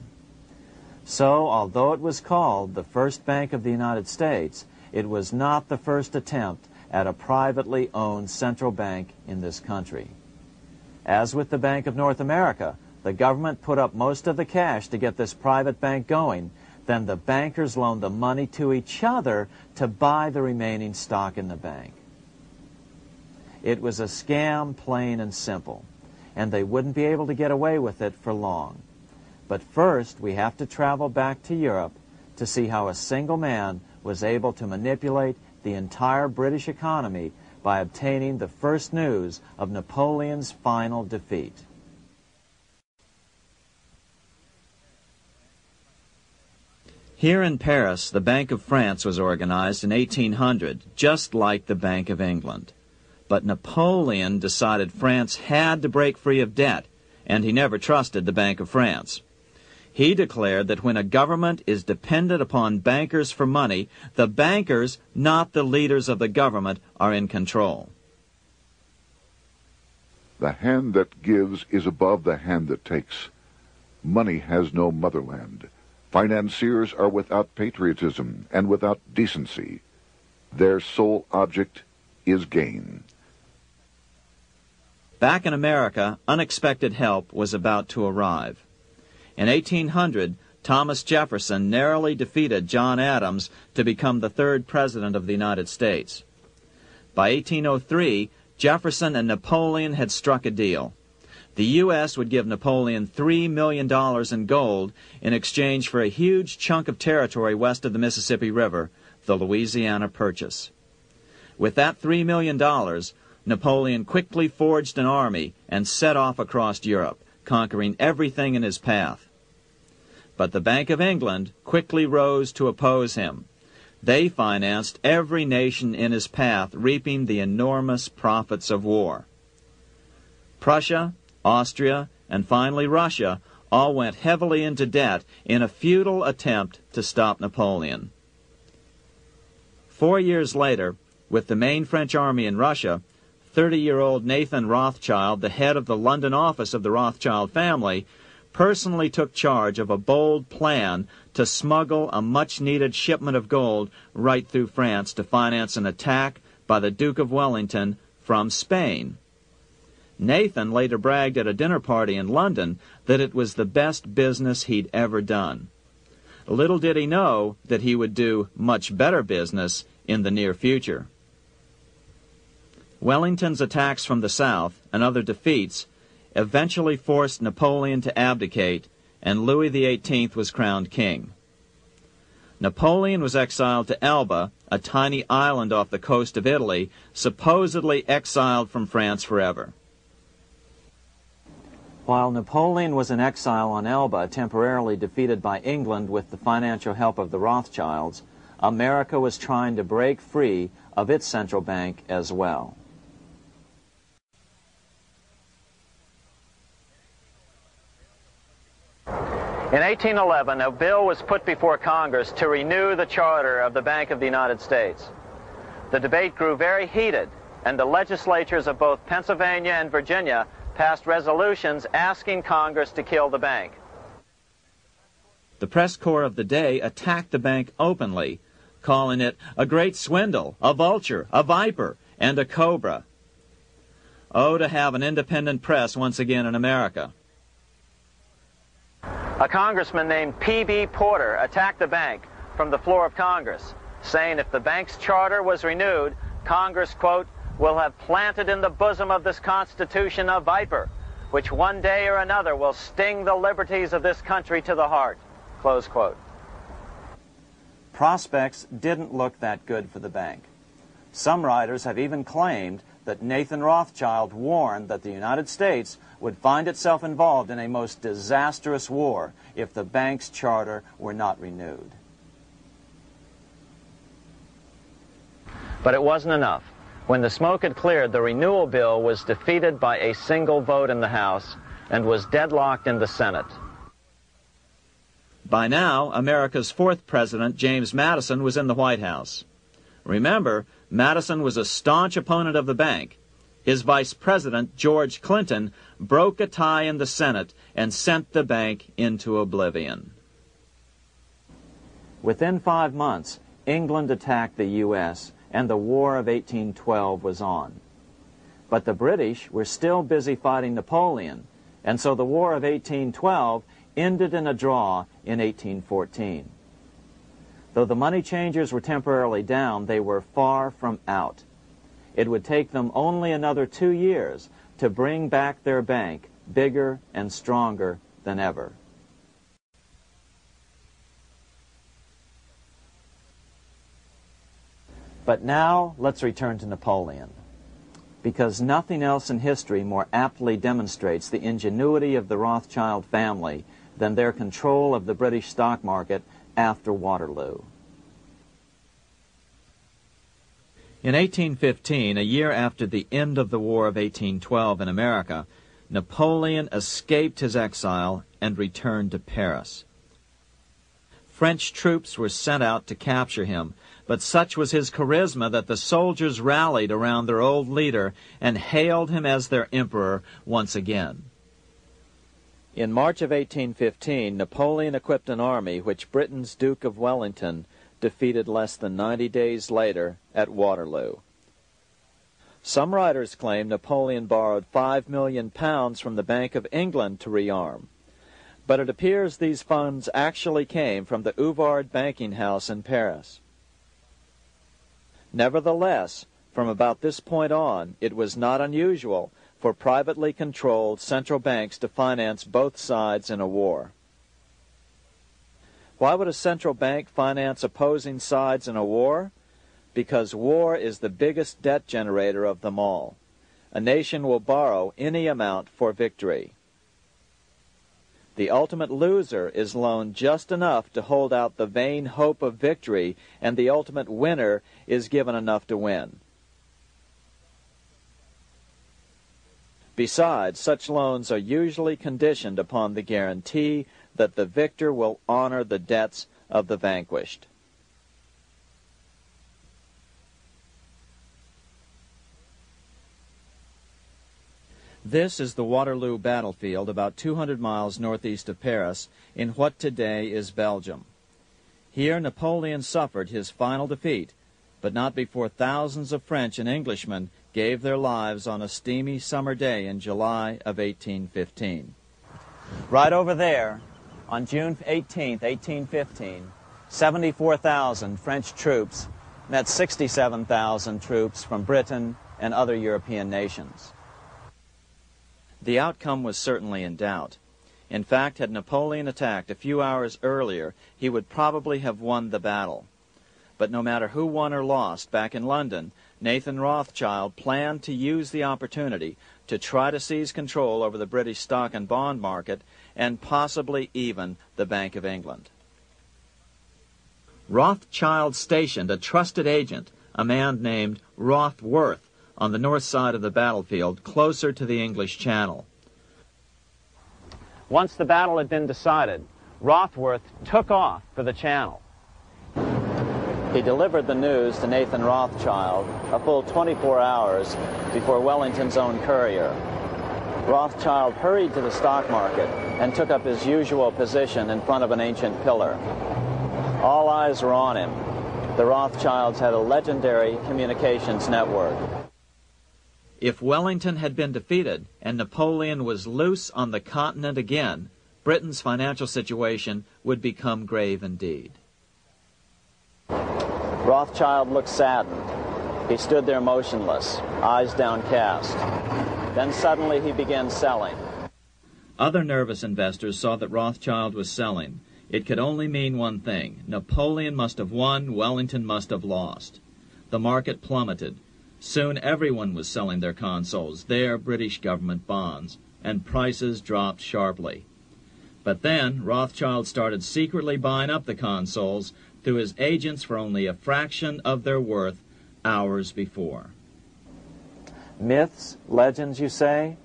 Speaker 2: So, although it was called the First Bank of the United States, it was not the first attempt at a privately owned central bank in this country. As with the Bank of North America, the government put up most of the cash to get this private bank going, then the bankers loaned the money to each other to buy the remaining stock in the bank. It was a scam, plain and simple, and they wouldn't be able to get away with it for long. But first, we have to travel back to Europe to see how a single man was able to manipulate the entire British economy by obtaining the first news of Napoleon's final defeat. Here in Paris, the Bank of France was organized in 1800, just like the Bank of England. But Napoleon decided France had to break free of debt, and he never trusted the Bank of France. He declared that when a government is dependent upon bankers for money, the bankers, not the leaders of the government, are in control.
Speaker 1: The hand that gives is above the hand that takes. Money has no motherland. Financiers are without patriotism and without decency. Their sole object is gain.
Speaker 2: Back in America, unexpected help was about to arrive. In 1800, Thomas Jefferson narrowly defeated John Adams to become the third president of the United States. By 1803, Jefferson and Napoleon had struck a deal. The U.S. would give Napoleon $3 million in gold in exchange for a huge chunk of territory west of the Mississippi River, the Louisiana Purchase. With that $3 million, Napoleon quickly forged an army and set off across Europe, conquering everything in his path. But the Bank of England quickly rose to oppose him. They financed every nation in his path, reaping the enormous profits of war. Prussia, Austria, and finally Russia all went heavily into debt in a futile attempt to stop Napoleon. 4 years later, with the main French army in Russia, 30-year-old Nathan Rothschild, the head of the London office of the Rothschild family, personally took charge of a bold plan to smuggle a much-needed shipment of gold right through France to finance an attack by the Duke of Wellington from Spain. Nathan later bragged at a dinner party in London that it was the best business he'd ever done. Little did he know that he would do much better business in the near future. Wellington's attacks from the south and other defeats eventually forced Napoleon to abdicate, and Louis XVIII was crowned king. Napoleon was exiled to Elba, a tiny island off the coast of Italy, supposedly exiled from France forever. While Napoleon was in exile on Elba, temporarily defeated by England with the financial help of the Rothschilds, America was trying to break free of its central bank as well. In 1811, a bill was put before Congress to renew the charter of the Bank of the United States. The debate grew very heated, and the legislatures of both Pennsylvania and Virginia passed resolutions asking Congress to kill the bank. The press corps of the day attacked the bank openly, calling it a great swindle, a vulture, a viper, and a cobra. Oh, to have an independent press once again in America. A congressman named P.B. Porter attacked the bank from the floor of Congress, saying if the bank's charter was renewed, Congress, quote, will have planted in the bosom of this Constitution a viper, which one day or another will sting the liberties of this country to the heart, close quote. Prospects didn't look that good for the bank. Some writers have even claimed that Nathan Rothschild warned that the United States would find itself involved in a most disastrous war if the bank's charter were not renewed. But it wasn't enough. When the smoke had cleared, the renewal bill was defeated by a single vote in the House and was deadlocked in the Senate. By now, America's fourth president, James Madison, was in the White House. Remember, Madison was a staunch opponent of the bank. His vice president, George Clinton, broke a tie in the Senate and sent the bank into oblivion. Within 5 months, England attacked the U.S., and the War of 1812 was on. But the British were still busy fighting Napoleon, and so the War of 1812 ended in a draw in 1814. Though the money changers were temporarily down, they were far from out. It would take them only another 2 years to bring back their bank bigger and stronger than ever. But now let's return to Napoleon, because nothing else in history more aptly demonstrates the ingenuity of the Rothschild family than their control of the British stock market after Waterloo. In 1815, a year after the end of the War of 1812 in America, Napoleon escaped his exile and returned to Paris. French troops were sent out to capture him, but such was his charisma that the soldiers rallied around their old leader and hailed him as their emperor once again. In March of 1815, Napoleon equipped an army which Britain's Duke of Wellington defeated less than 90 days later at Waterloo. Some writers claim Napoleon borrowed £5 million from the Bank of England to rearm. But it appears these funds actually came from the Ouvard banking house in Paris. Nevertheless, from about this point on, it was not unusual for privately controlled central banks to finance both sides in a war. Why would a central bank finance opposing sides in a war? Because war is the biggest debt generator of them all. A nation will borrow any amount for victory. The ultimate loser is loaned just enough to hold out the vain hope of victory, and the ultimate winner is given enough to win. Besides, such loans are usually conditioned upon the guarantee that the victor will honor the debts of the vanquished. This is the Waterloo battlefield about 200 miles northeast of Paris in what today is Belgium. Here Napoleon suffered his final defeat, but not before thousands of French and Englishmen gave their lives on a steamy summer day in July of 1815.
Speaker 5: Right over there, on June 18, 1815, 74,000 French troops met 67,000 troops from Britain and other European nations.
Speaker 2: The outcome was certainly in doubt. In fact, had Napoleon attacked a few hours earlier, he would probably have won the battle. But no matter who won or lost, back in London, Nathan Rothschild planned to use the opportunity to try to seize control over the British stock and bond market and possibly even the Bank of England. Rothschild stationed a trusted agent, a man named Rothworth, on the north side of the battlefield, closer to the English Channel.
Speaker 5: Once the battle had been decided, Rothworth took off for the Channel.
Speaker 2: He delivered the news to Nathan Rothschild a full 24 hours before Wellington's own courier. Rothschild hurried to the stock market and took up his usual position in front of an ancient pillar. All eyes were on him. The Rothschilds had a legendary communications network. If Wellington had been defeated and Napoleon was loose on the continent again, Britain's financial situation would become grave indeed. Rothschild looked saddened. He stood there motionless, eyes downcast. Then suddenly he began selling. Other nervous investors saw that Rothschild was selling. It could only mean one thing. Napoleon must have won, Wellington must have lost. The market plummeted. Soon everyone was selling their consols, their British government bonds, and prices dropped sharply. But then Rothschild started secretly buying up the consols through his agents for only a fraction of their worth hours before. Myths, legends, you say?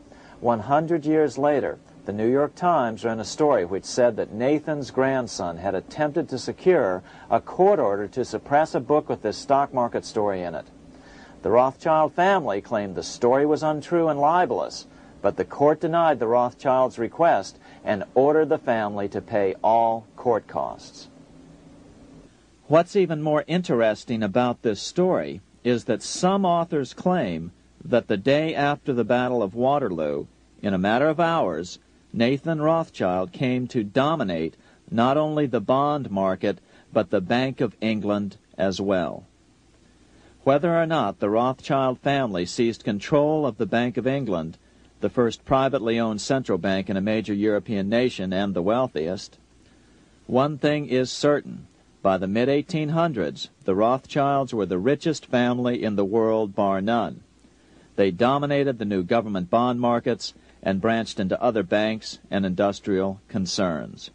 Speaker 2: 100 years later, the New York Times ran a story which said that Nathan's grandson had attempted to secure a court order to suppress a book with this stock market story in it. The Rothschild family claimed the story was untrue and libelous, but the court denied the Rothschilds' request and ordered the family to pay all court costs. What's even more interesting about this story is that some authors claim that the day after the Battle of Waterloo, in a matter of hours, Nathan Rothschild came to dominate not only the bond market, but the Bank of England as well. Whether or not the Rothschild family seized control of the Bank of England, the first privately owned central bank in a major European nation and the wealthiest, one thing is certain. By the mid-1800s, the Rothschilds were the richest family in the world, bar none. They dominated the new government bond markets and branched into other banks and industrial concerns.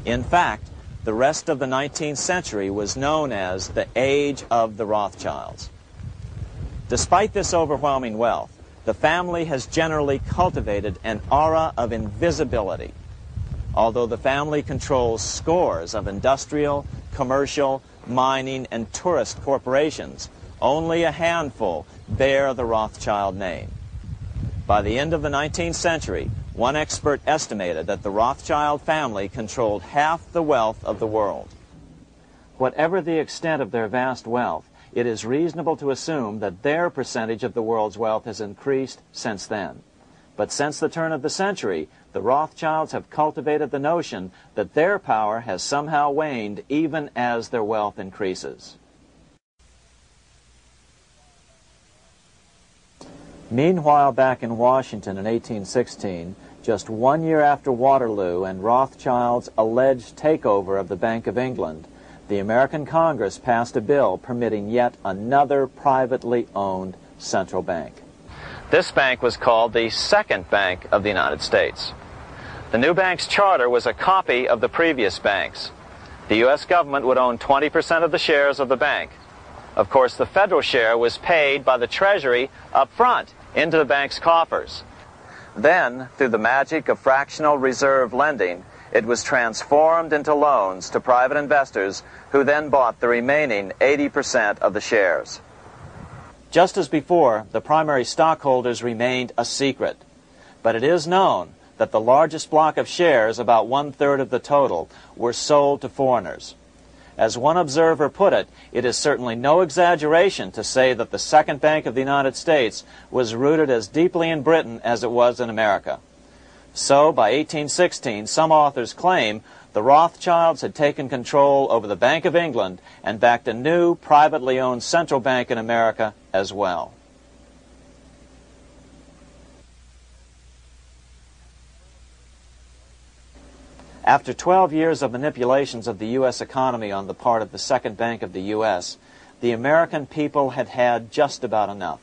Speaker 2: In fact, the rest of the 19th century was known as the Age of the Rothschilds. Despite this overwhelming wealth, the family has generally cultivated an aura of invisibility. Although the family controls scores of industrial, commercial, mining, and tourist corporations, only a handful bear the Rothschild name. By the end of the 19th century, one expert estimated that the Rothschild family controlled half the wealth of the world. Whatever the extent of their vast wealth, it is reasonable to assume that their percentage of the world's wealth has increased since then. But since the turn of the century, the Rothschilds have cultivated the notion that their power has somehow waned even as their wealth increases. Meanwhile, back in Washington in 1816, just 1 year after Waterloo and Rothschild's alleged takeover of the Bank of England, the American Congress passed a bill permitting yet another privately owned central bank. This bank was called the Second Bank of the United States. The new bank's charter was a copy of the previous bank's. The U.S. government would own 20% of the shares of the bank. Of course, the federal share was paid by the Treasury up front into the bank's coffers. Then, through the magic of fractional reserve lending, it was transformed into loans to private investors who then bought the remaining 80% of the shares. Just as before, the primary stockholders remained a secret. But it is known that the largest block of shares, about 1/3 of the total, were sold to foreigners. As one observer put it, it is certainly no exaggeration to say that the Second Bank of the United States was rooted as deeply in Britain as it was in America. So, by 1816, some authors claim the Rothschilds had taken control over the Bank of England and backed a new, privately owned central bank in America as well. After 12 years of manipulations of the U.S. economy on the part of the Second Bank of the U.S., the American people had had just about enough.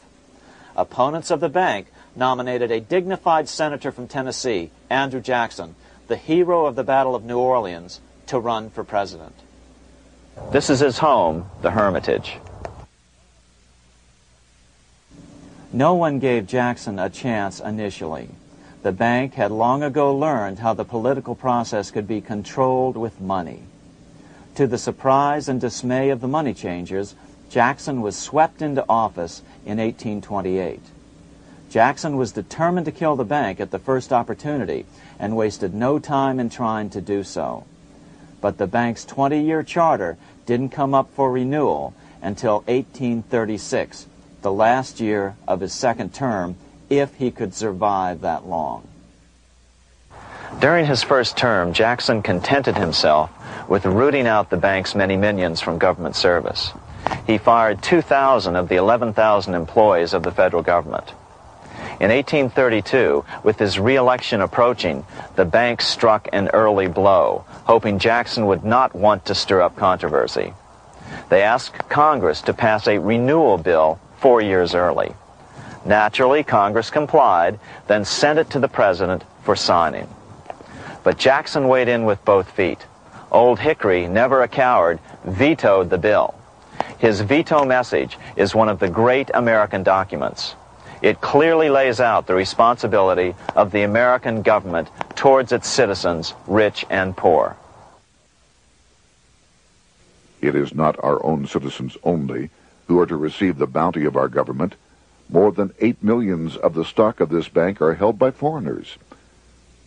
Speaker 2: Opponents of the bank nominated a dignified senator from Tennessee, Andrew Jackson, the hero of the Battle of New Orleans, to run for president. This is his home, the Hermitage. No one gave Jackson a chance initially. The bank had long ago learned how the political process could be controlled with money. To the surprise and dismay of the money changers, Jackson was swept into office in 1828. Jackson was determined to kill the bank at the first opportunity and wasted no time in trying to do so. But the bank's 20-year charter didn't come up for renewal until 1836, the last year of his second term, if he could survive that long. During his first term, Jackson contented himself with rooting out the bank's many minions from government service. He fired 2,000 of the 11,000 employees of the federal government. In 1832, with his re-election approaching, the bank struck an early blow, hoping Jackson would not want to stir up controversy. They asked Congress to pass a renewal bill 4 years early. Naturally, Congress complied, then sent it to the president for signing. But Jackson weighed in with both feet. Old Hickory, never a coward, vetoed the bill. His veto message is one of the great American documents. It clearly lays out the responsibility of the American government towards its citizens, rich and poor.
Speaker 1: It is not our own citizens only who are to receive the bounty of our government. More than 8 millions of the stock of this bank are held by foreigners.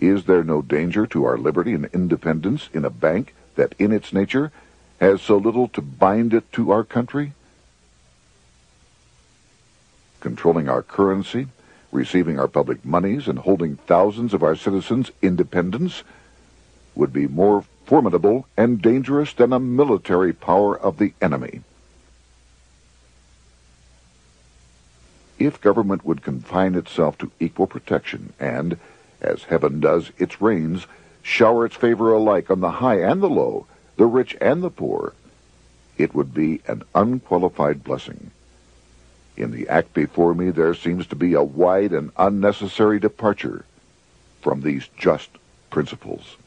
Speaker 1: Is there no danger to our liberty and independence in a bank that in its nature has so little to bind it to our country? Controlling our currency, receiving our public monies, and holding thousands of our citizens' independence would be more formidable and dangerous than a military power of the enemy. If government would confine itself to equal protection and, as heaven does its rains, shower its favor alike on the high and the low, the rich and the poor, it would be an unqualified blessing. In the act before me, there seems to be a wide and unnecessary departure from these just principles.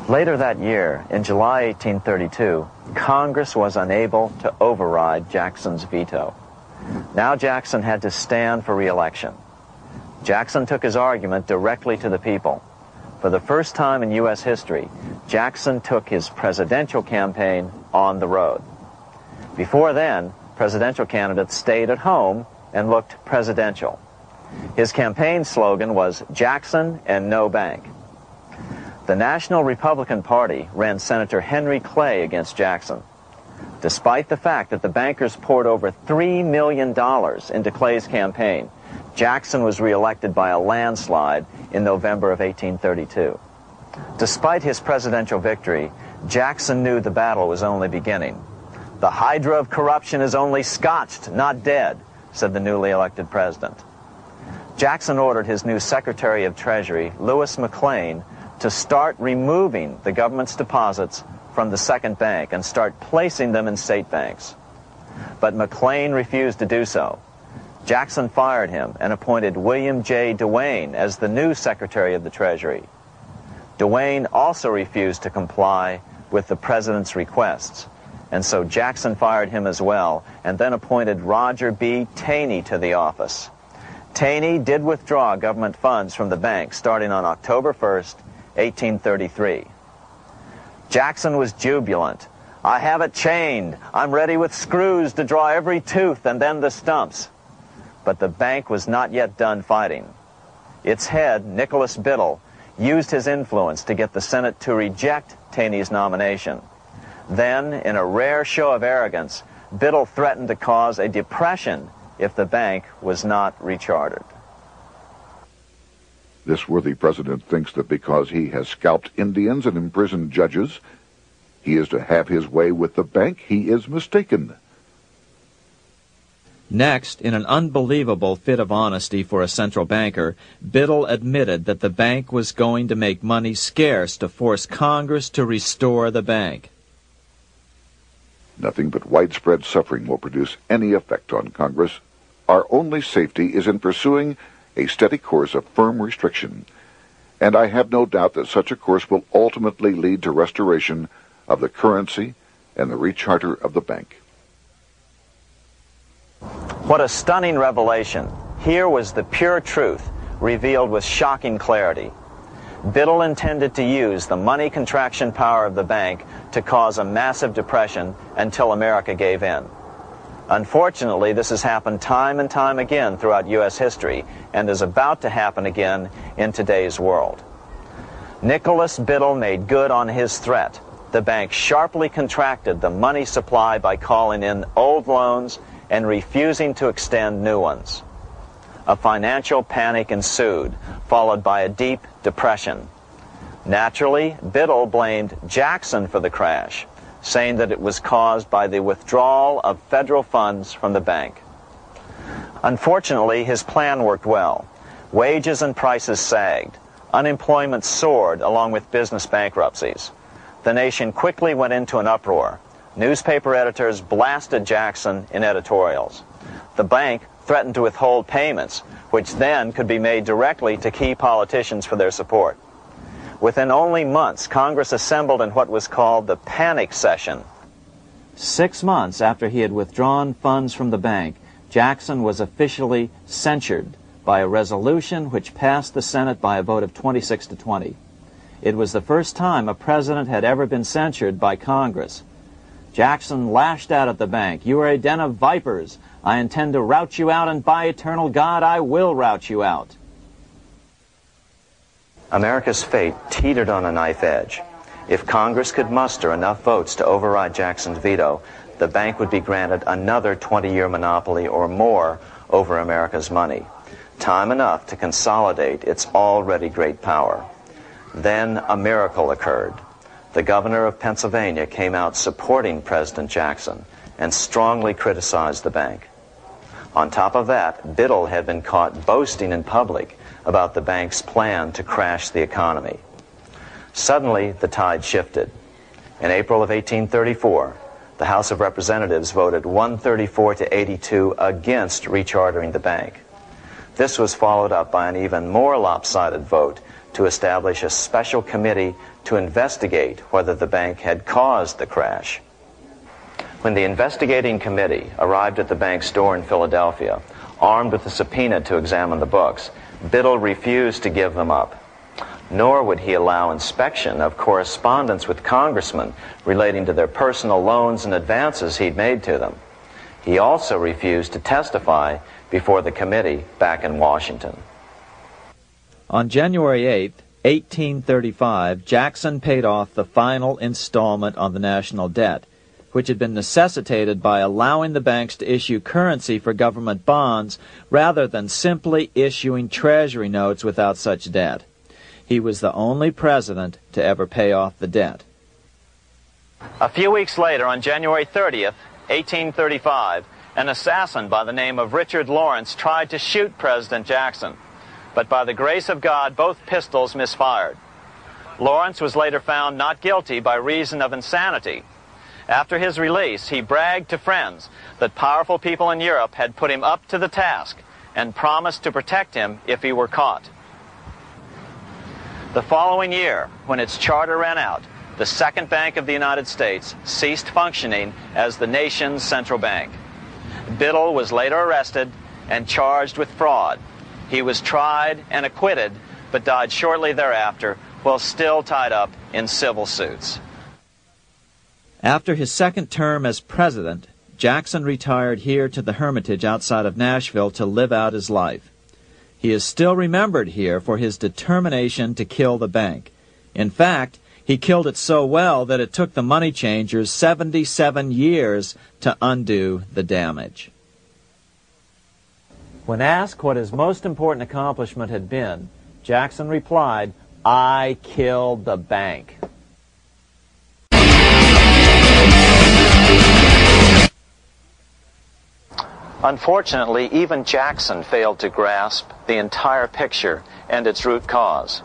Speaker 2: Later that year, in July 1832, Congress was unable to override Jackson's veto. Now Jackson had to stand for re-election. Jackson took his argument directly to the people. For the first time in U.S. history, Jackson took his presidential campaign on the road. Before then, presidential candidates stayed at home and looked presidential. His campaign slogan was Jackson and no bank. The National Republican Party ran Senator Henry Clay against Jackson. Despite the fact that the bankers poured over $3 million into Clay's campaign, Jackson was reelected by a landslide in November of 1832. Despite his presidential victory, Jackson knew the battle was only beginning. "The hydra of corruption is only scotched, not dead," said the newly elected president. Jackson ordered his new Secretary of Treasury, Lewis McLean, to start removing the government's deposits from the second bank and start placing them in state banks. But McLean refused to do so. Jackson fired him and appointed William J. Duane as the new Secretary of the Treasury. Duane also refused to comply with the president's requests, and so Jackson fired him as well, and then appointed Roger B. Taney to the office. Taney did withdraw government funds from the bank starting on October 1st, 1833. Jackson was jubilant. "I have it chained. I'm ready with screws to draw every tooth and then the stumps." But the bank was not yet done fighting. Its head, Nicholas Biddle, used his influence to get the Senate to reject Taney's nomination. Then, in a rare show of arrogance, Biddle threatened to cause a depression if the bank was not rechartered.
Speaker 1: This worthy president thinks that because he has scalped Indians and imprisoned judges, he is to have his way with the bank. He is mistaken.
Speaker 2: Next, in an unbelievable fit of honesty for a central banker, Biddle admitted that the bank was going to make money scarce to force Congress to restore the bank.
Speaker 1: Nothing but widespread suffering will produce any effect on Congress. Our only safety is in pursuing a steady course of firm restriction, and I have no doubt that such a course will ultimately lead to restoration of the currency and the recharter of the bank.
Speaker 2: What a stunning revelation. Here was the pure truth, revealed with shocking clarity. Biddle intended to use the money contraction power of the bank to cause a massive depression until America gave in. Unfortunately, this has happened time and time again throughout U.S. history and is about to happen again in today's world. Nicholas Biddle made good on his threat. The bank sharply contracted the money supply by calling in old loans and refusing to extend new ones. A financial panic ensued, followed by a deep depression. Naturally, Biddle blamed Jackson for the crash, saying that it was caused by the withdrawal of federal funds from the bank. Unfortunately, his plan worked well. Wages and prices sagged. Unemployment soared along with business bankruptcies. The nation quickly went into an uproar. Newspaper editors blasted Jackson in editorials. The bank threatened to withhold payments, which then could be made directly to key politicians for their support. Within only months, Congress assembled in what was called the panic session. 6 months after he had withdrawn funds from the bank, Jackson was officially censured by a resolution which passed the Senate by a vote of 26 to 20. It was the first time a president had ever been censured by Congress. Jackson lashed out at the bank. "You are a den of vipers. I intend to rout you out, and by eternal God, I will rout you out." America's fate teetered on a knife edge. If Congress could muster enough votes to override Jackson's veto, the bank would be granted another 20-year monopoly or more over America's money, time enough to consolidate its already great power. Then a miracle occurred. The governor of Pennsylvania came out supporting President Jackson and strongly criticized the bank. On top of that, Biddle had been caught boasting in public about the bank's plan to crash the economy. Suddenly, the tide shifted. In April of 1834, the House of Representatives voted 134 to 82 against rechartering the bank. This was followed up by an even more lopsided vote to establish a special committee to investigate whether the bank had caused the crash. When the investigating committee arrived at the bank's door in Philadelphia, armed with a subpoena to examine the books, Biddle refused to give them up. Nor would he allow inspection of correspondence with congressmen relating to their personal loans and advances he'd made to them. He also refused to testify before the committee back in Washington. On January 8, 1835, Jackson paid off the final installment on the national debt. which had been necessitated by allowing the banks to issue currency for government bonds rather than simply issuing treasury notes without such debt. He was the only president to ever pay off the debt.
Speaker 5: A few weeks later, on January 30th, 1835, an assassin by the name of Richard Lawrence tried to shoot President Jackson, but by the grace of God, both pistols misfired. Lawrence was later found not guilty by reason of insanity. After his release, he bragged to friends that powerful people in Europe had put him up to the task and promised to protect him if he were caught. The following year, when its charter ran out, the Second Bank of the United States ceased functioning as the nation's central bank. Biddle was later arrested and charged with fraud. He was tried and acquitted, but died shortly thereafter while still tied up in civil suits.
Speaker 2: After his second term as president, Jackson retired here to the Hermitage outside of Nashville to live out his life. He is still remembered here for his determination to kill the bank. In fact, he killed it so well that it took the money changers 77 years to undo the damage. When asked what his most important accomplishment had been, Jackson replied, "I killed the bank." Unfortunately, even Jackson failed to grasp the entire picture and its root cause.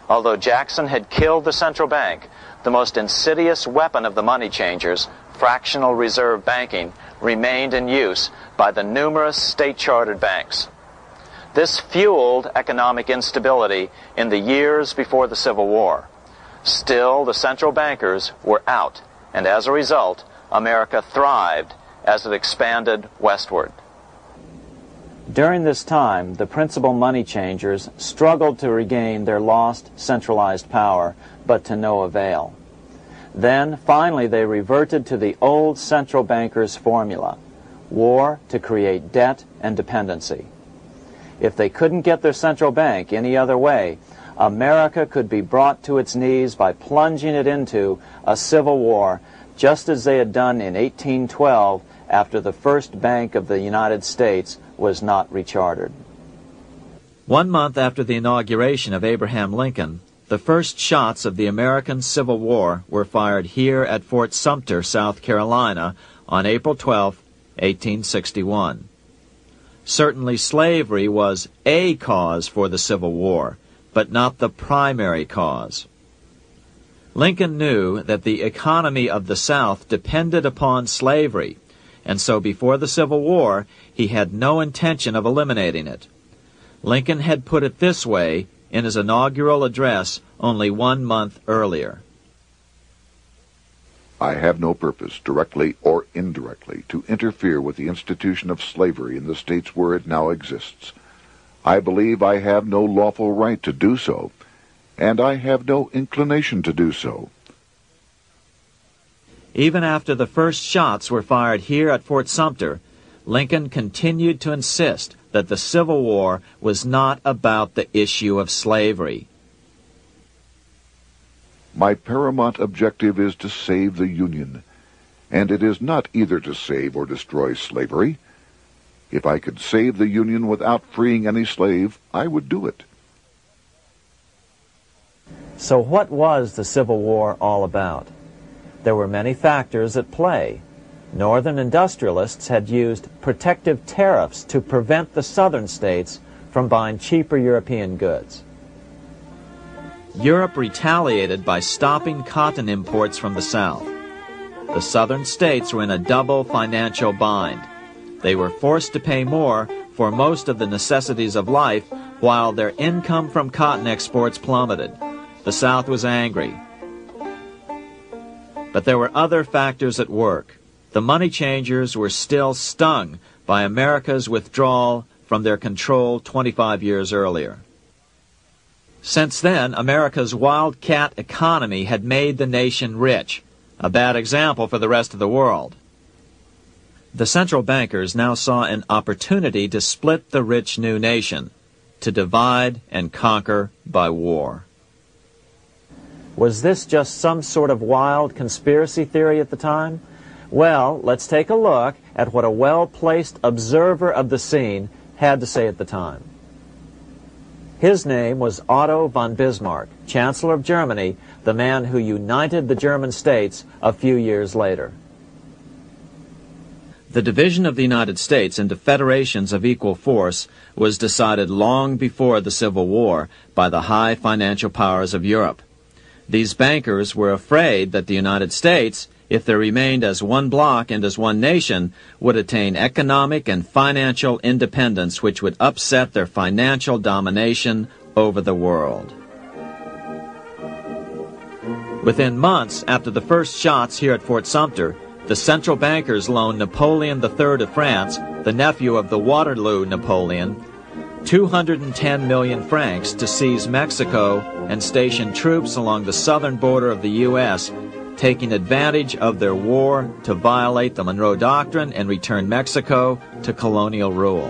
Speaker 2: Although Jackson had killed the central bank, the most insidious weapon of the money changers, fractional reserve banking, remained in use by the numerous state-chartered banks. This fueled economic instability in the years before the Civil War. Still, the central bankers were out, and as a result, America thrived as it expanded westward. During this time, the principal money changers struggled to regain their lost centralized power, but to no avail. Then, finally, they reverted to the old central bankers' formula: war to create debt and dependency. If they couldn't get their central bank any other way, America could be brought to its knees by plunging it into a civil war, just as they had done in 1812 after the first Bank of the United States was not rechartered. 1 month after the inauguration of Abraham Lincoln, the first shots of the American Civil War were fired here at Fort Sumter, South Carolina, on April 12, 1861. Certainly slavery was a cause for the Civil War, but not the primary cause. Lincoln knew that the economy of the South depended upon slavery, and so before the Civil War, he had no intention of eliminating it. Lincoln had put it this way in his inaugural address only 1 month earlier.
Speaker 1: I have no purpose, directly or indirectly, to interfere with the institution of slavery in the states where it now exists. I believe I have no lawful right to do so, and I have no inclination to do so.
Speaker 2: Even after the first shots were fired here at Fort Sumter, Lincoln continued to insist that the Civil War was not about the issue of slavery.
Speaker 1: My paramount objective is to save the Union, and it is not either to save or destroy slavery. If I could save the Union without freeing any slave, I would do it.
Speaker 2: So what was the Civil War all about? There were many factors at play. Northern industrialists had used protective tariffs to prevent the southern states from buying cheaper European goods. Europe retaliated by stopping cotton imports from the South. The southern states were in a double financial bind. They were forced to pay more for most of the necessities of life, while their income from cotton exports plummeted. The South was angry. But there were other factors at work. The money changers were still stung by America's withdrawal from their control 25 years earlier. Since then, America's wildcat economy had made the nation rich, a bad example for the rest of the world. The central bankers now saw an opportunity to split the rich new nation, to divide and conquer by war. Was this just some sort of wild conspiracy theory at the time? Well, let's take a look at what a well-placed observer of the scene had to say at the time. His name was Otto von Bismarck, Chancellor of Germany, the man who united the German states a few years later. The division of the United States into federations of equal force was decided long before the Civil War by the high financial powers of Europe. These bankers were afraid that the United States, if they remained as one bloc and as one nation, would attain economic and financial independence which would upset their financial domination over the world. Within months after the first shots here at Fort Sumter, the central bankers loaned Napoleon III of France, the nephew of the Waterloo Napoleon, 210 million francs to seize Mexico and station troops along the southern border of the U.S., taking advantage of their war to violate the Monroe Doctrine and return Mexico to colonial rule.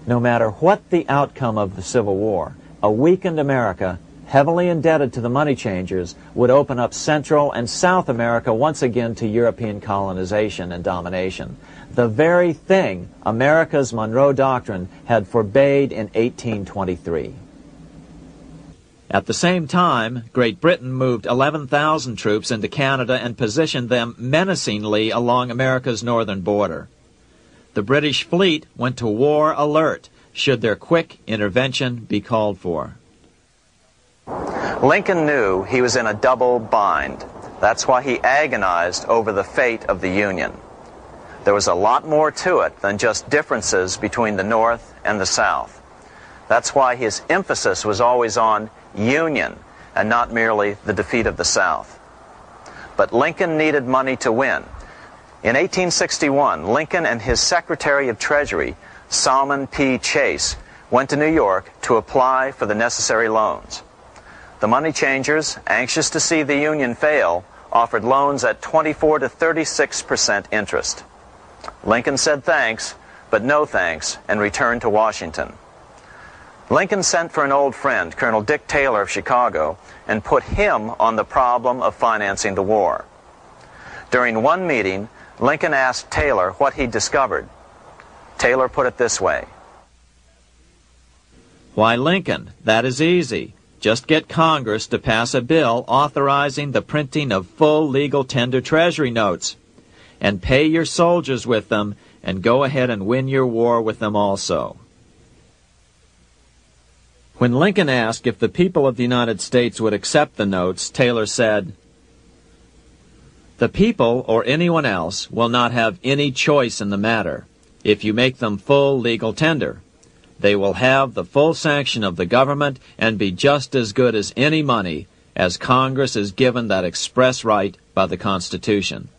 Speaker 2: No matter what the outcome of the Civil War, a weakened America, heavily indebted to the money changers, would open up Central and South America once again to European colonization and domination. The very thing America's Monroe Doctrine had forbade in 1823. At the same time, Great Britain moved 11,000 troops into Canada and positioned them menacingly along America's northern border. The British fleet went to war alert should their quick intervention be called for.
Speaker 5: Lincoln knew he was in a double bind. That's why he agonized over the fate of the Union. There was a lot more to it than just differences between the North and the South. That's why his emphasis was always on union and not merely the defeat of the South. But Lincoln needed money to win. In 1861, Lincoln and his Secretary of Treasury, Salmon P. Chase, went to New York to apply for the necessary loans. The money changers, anxious to see the Union fail, offered loans at 24 to 36% interest. Lincoln said thanks, but no thanks, and returned to Washington. Lincoln sent for an old friend, Colonel Dick Taylor of Chicago, and put him on the problem of financing the war. During one meeting, Lincoln asked Taylor what he'd discovered. Taylor put it this way.
Speaker 2: Why, Lincoln, that is easy. Just get Congress to pass a bill authorizing the printing of full legal tender treasury notes, and pay your soldiers with them, and go ahead and win your war with them also. When Lincoln asked if the people of the United States would accept the notes, Taylor said, "The people, or anyone else, will not have any choice in the matter if you make them full legal tender. They will have the full sanction of the government and be just as good as any money, as Congress is given that express right by the Constitution."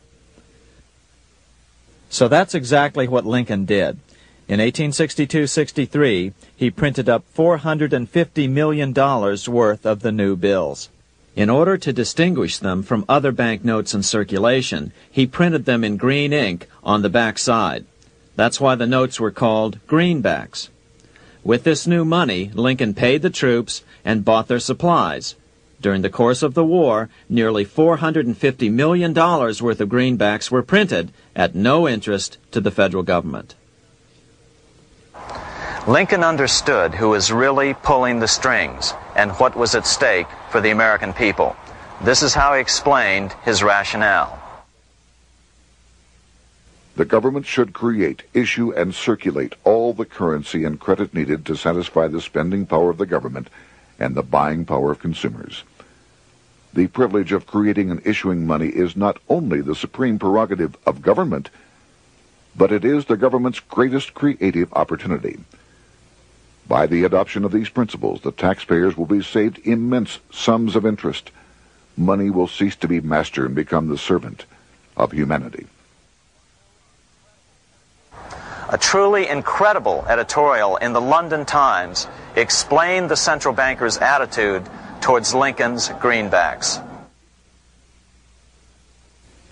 Speaker 2: So that's exactly what Lincoln did. In 1862-63, he printed up $450 million worth of the new bills. In order to distinguish them from other banknotes in circulation, he printed them in green ink on the back side. That's why the notes were called greenbacks. With this new money, Lincoln paid the troops and bought their supplies. During the course of the war, nearly $450 million worth of greenbacks were printed at no interest to the federal government.
Speaker 5: Lincoln understood who was really pulling the strings and what was at stake for the American people. This is how he explained his rationale.
Speaker 1: The government should create, issue, and circulate all the currency and credit needed to satisfy the spending power of the government and the buying power of consumers. The privilege of creating and issuing money is not only the supreme prerogative of government, but it is the government's greatest creative opportunity. By the adoption of these principles, the taxpayers will be saved immense sums of interest. Money will cease to be master and become the servant of humanity.
Speaker 5: A truly incredible editorial in the London Times explained the central bankers' attitude towards Lincoln's greenbacks.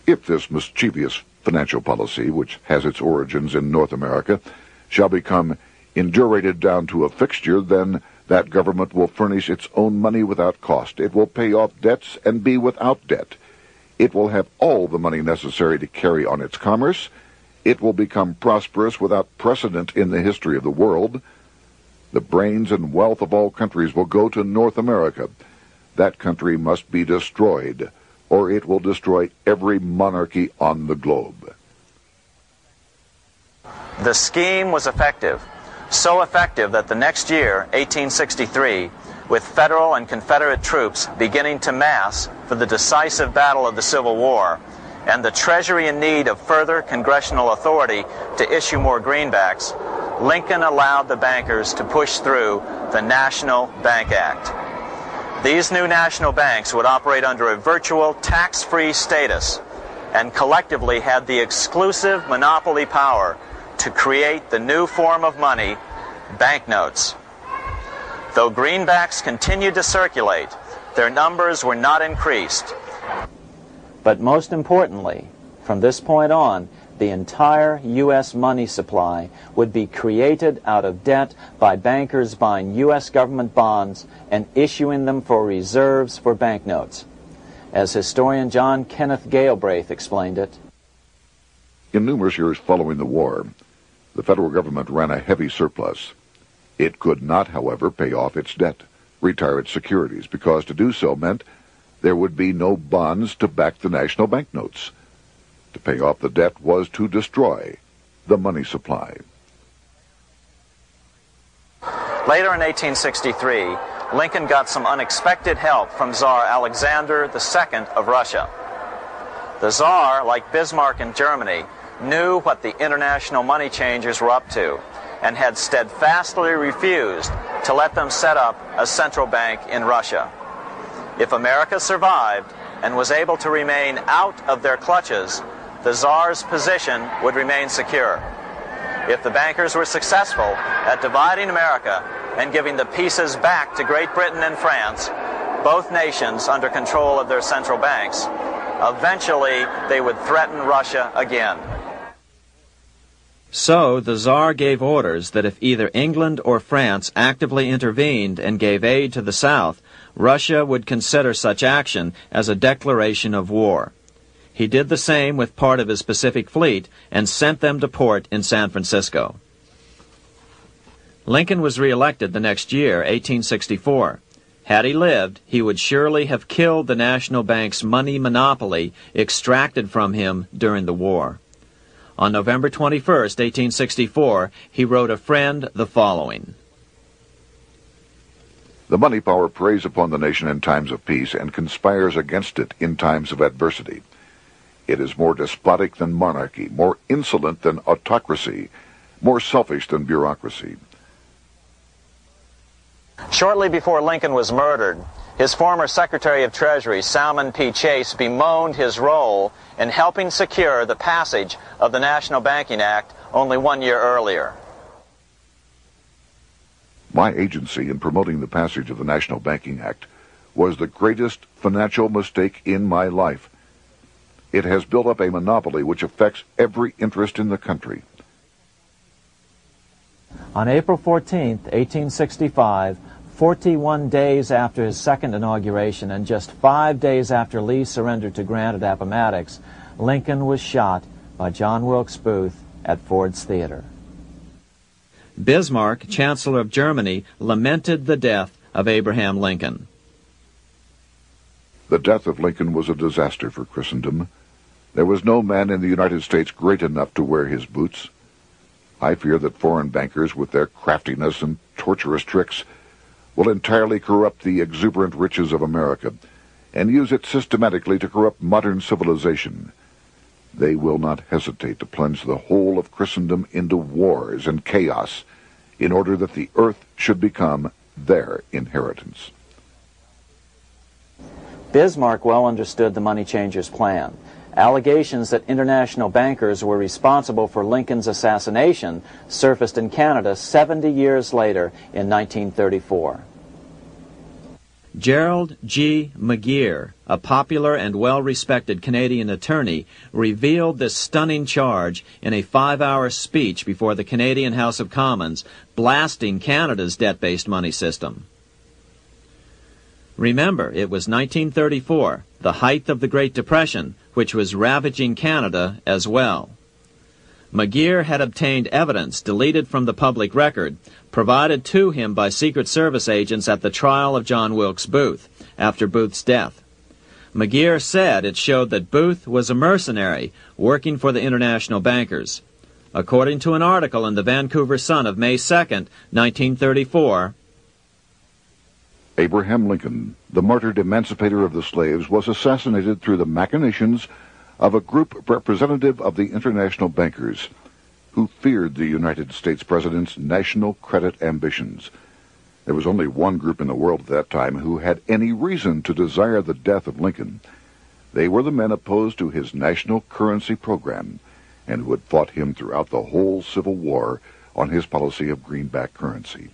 Speaker 1: If this mischievous financial policy, which has its origins in North America, shall become indurated down to a fixture, then that government will furnish its own money without cost. It will pay off debts and be without debt. It will have all the money necessary to carry on its commerce. It will become prosperous without precedent in the history of the world. The brains and wealth of all countries will go to North America. That country must be destroyed, or it will destroy every monarchy on the globe.
Speaker 2: The scheme was effective, so effective that the next year, 1863, with Federal and Confederate troops beginning to mass for the decisive battle of the Civil War, and the Treasury in need of further congressional authority to issue more greenbacks, Lincoln allowed the bankers to push through the National Bank Act. These new national banks would operate under a virtual tax-free status and collectively had the exclusive monopoly power to create the new form of money, banknotes. Though greenbacks continued to circulate, their numbers were not increased. But most importantly, from this point on, the entire U.S. money supply would be created out of debt by bankers buying U.S. government bonds and issuing them for reserves for banknotes. As historian John Kenneth Galbraith explained it,
Speaker 1: in numerous years following the war, the federal government ran a heavy surplus. It could not, however, pay off its debt, retire its securities, because to do so meant there would be no bonds to back the national banknotes. To pay off the debt was to destroy the money supply.
Speaker 2: Later in 1863, Lincoln got some unexpected help from Tsar Alexander II of Russia. The Tsar, like Bismarck in Germany, knew what the international money changers were up to and had steadfastly refused to let them set up a central bank in Russia. If America survived and was able to remain out of their clutches, the Tsar's position would remain secure. If the bankers were successful at dividing America and giving the pieces back to Great Britain and France, both nations under control of their central banks, eventually they would threaten Russia again. So the Tsar gave orders that if either England or France actively intervened and gave aid to the South, Russia would consider such action as a declaration of war. He did the same with part of his Pacific Fleet and sent them to port in San Francisco. Lincoln was reelected the next year, 1864. Had he lived, he would surely have killed the national bank's money monopoly extracted from him during the war. On November 21, 1864, he wrote a friend the following:
Speaker 1: The money power preys upon the nation in times of peace and conspires against it in times of adversity. It is more despotic than monarchy, more insolent than autocracy, more selfish than bureaucracy.
Speaker 2: Shortly before Lincoln was murdered, his former Secretary of Treasury, Salmon P. Chase, bemoaned his role in helping secure the passage of the National Banking Act only 1 year earlier.
Speaker 1: My agency in promoting the passage of the National Banking Act was the greatest financial mistake in my life. It has built up a monopoly which affects every interest in the country.
Speaker 2: On April 14, 1865, 41 days after his second inauguration and just 5 days after Lee surrendered to Grant at Appomattox, Lincoln was shot by John Wilkes Booth at Ford's Theater. Bismarck, Chancellor of Germany, lamented the death of Abraham Lincoln.
Speaker 1: The death of Lincoln was a disaster for Christendom. There was no man in the United States great enough to wear his boots. I fear that foreign bankers, with their craftiness and tortuous tricks, will entirely corrupt the exuberant riches of America and use it systematically to corrupt modern civilization. They will not hesitate to plunge the whole of Christendom into wars and chaos in order that the earth should become their inheritance.
Speaker 2: Bismarck well understood the money changers' plan. Allegations that international bankers were responsible for Lincoln's assassination surfaced in Canada 70 years later in 1934. Gerald G. McGeer, a popular and well-respected Canadian attorney, revealed this stunning charge in a 5-hour speech before the Canadian House of Commons, blasting Canada's debt-based money system. Remember, it was 1934, the height of the Great Depression, which was ravaging Canada as well. McGeer had obtained evidence deleted from the public record, provided to him by Secret Service agents at the trial of John Wilkes Booth, after Booth's death. McGeer said it showed that Booth was a mercenary working for the international bankers. According to an article in the Vancouver Sun of May 2nd, 1934,
Speaker 1: Abraham Lincoln, the martyred emancipator of the slaves, was assassinated through the machinations of a group representative of the international bankers who feared the United States president's national credit ambitions. There was only one group in the world at that time who had any reason to desire the death of Lincoln. They were the men opposed to his national currency program and who had fought him throughout the whole Civil War on his policy of greenback currency.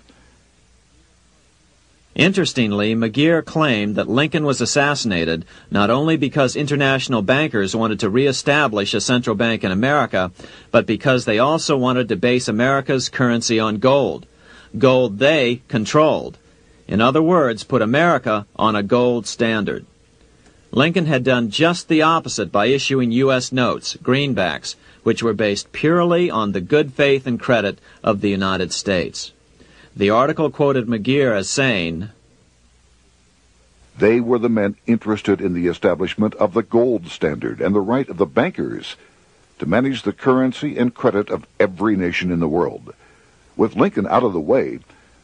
Speaker 2: Interestingly, McGeer claimed that Lincoln was assassinated not only because international bankers wanted to reestablish a central bank in America, but because they also wanted to base America's currency on gold. Gold they controlled. In other words, put America on a gold standard. Lincoln had done just the opposite by issuing U.S. notes, greenbacks, which were based purely on the good faith and credit of the United States. The article quoted McGeer as saying,
Speaker 1: "They were the men interested in the establishment of the gold standard and the right of the bankers to manage the currency and credit of every nation in the world. With Lincoln out of the way,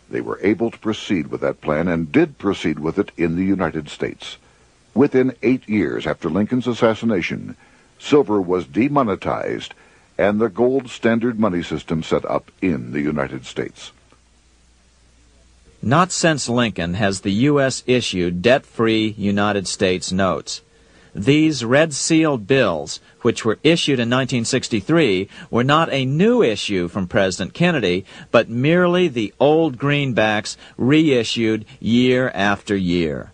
Speaker 1: they were able to proceed with that plan and did proceed with it in the United States. Within 8 years after Lincoln's assassination, silver was demonetized and the gold standard money system set up in the United States."
Speaker 2: Not since Lincoln has the U.S. issued debt-free United States notes. These red-sealed bills, which were issued in 1963, were not a new issue from President Kennedy, but merely the old greenbacks reissued year after year.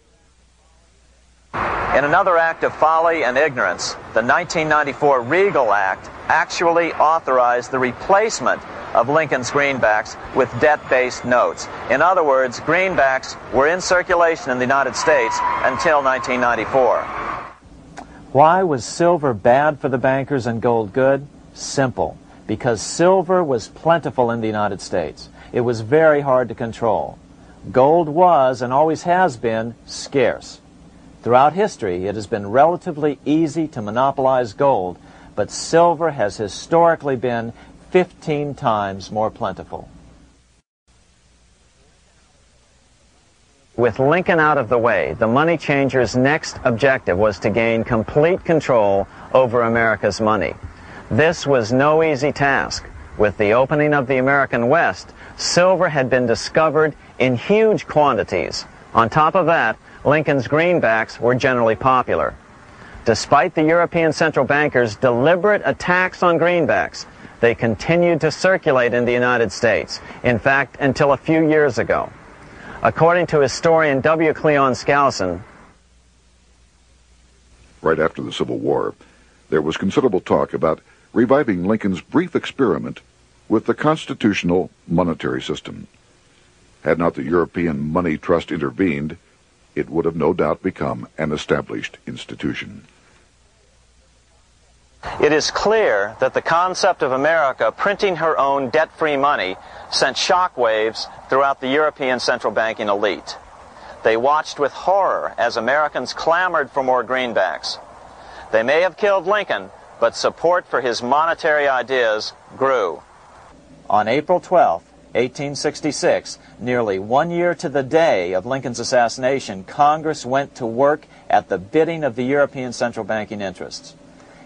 Speaker 5: In another act of folly and ignorance, the 1994 Regal Act actually authorized the replacement of Lincoln's greenbacks with debt-based notes. In other words, greenbacks were in circulation in the United States until 1994.
Speaker 2: Why was silver bad for the bankers and gold good? Simple. Because silver was plentiful in the United States. It was very hard to control. Gold was, and always has been, scarce. Throughout history, it has been relatively easy to monopolize gold, but silver has historically been 15 times more plentiful.
Speaker 5: With Lincoln out of the way, the money changers' next objective was to gain complete control over America's money. This was no easy task. With the opening of the American West, silver had been discovered in huge quantities. On top of that, Lincoln's greenbacks were generally popular. Despite the European central bankers' deliberate attacks on greenbacks, they continued to circulate in the United States, in fact, until a few years ago. According to historian W. Cleon Skousen,
Speaker 1: right after the Civil War, there was considerable talk about reviving Lincoln's brief experiment with the constitutional monetary system. Had not the European Money Trust intervened, it would have no doubt become an established institution.
Speaker 2: It is clear that the concept of America printing her own debt-free money sent shockwaves throughout the European central banking elite. They watched with horror as Americans clamored for more greenbacks. They may have killed Lincoln, but support for his monetary ideas grew. On April 12, 1866, nearly 1 year to the day of Lincoln's assassination, Congress went to work at the bidding of the European central banking interests.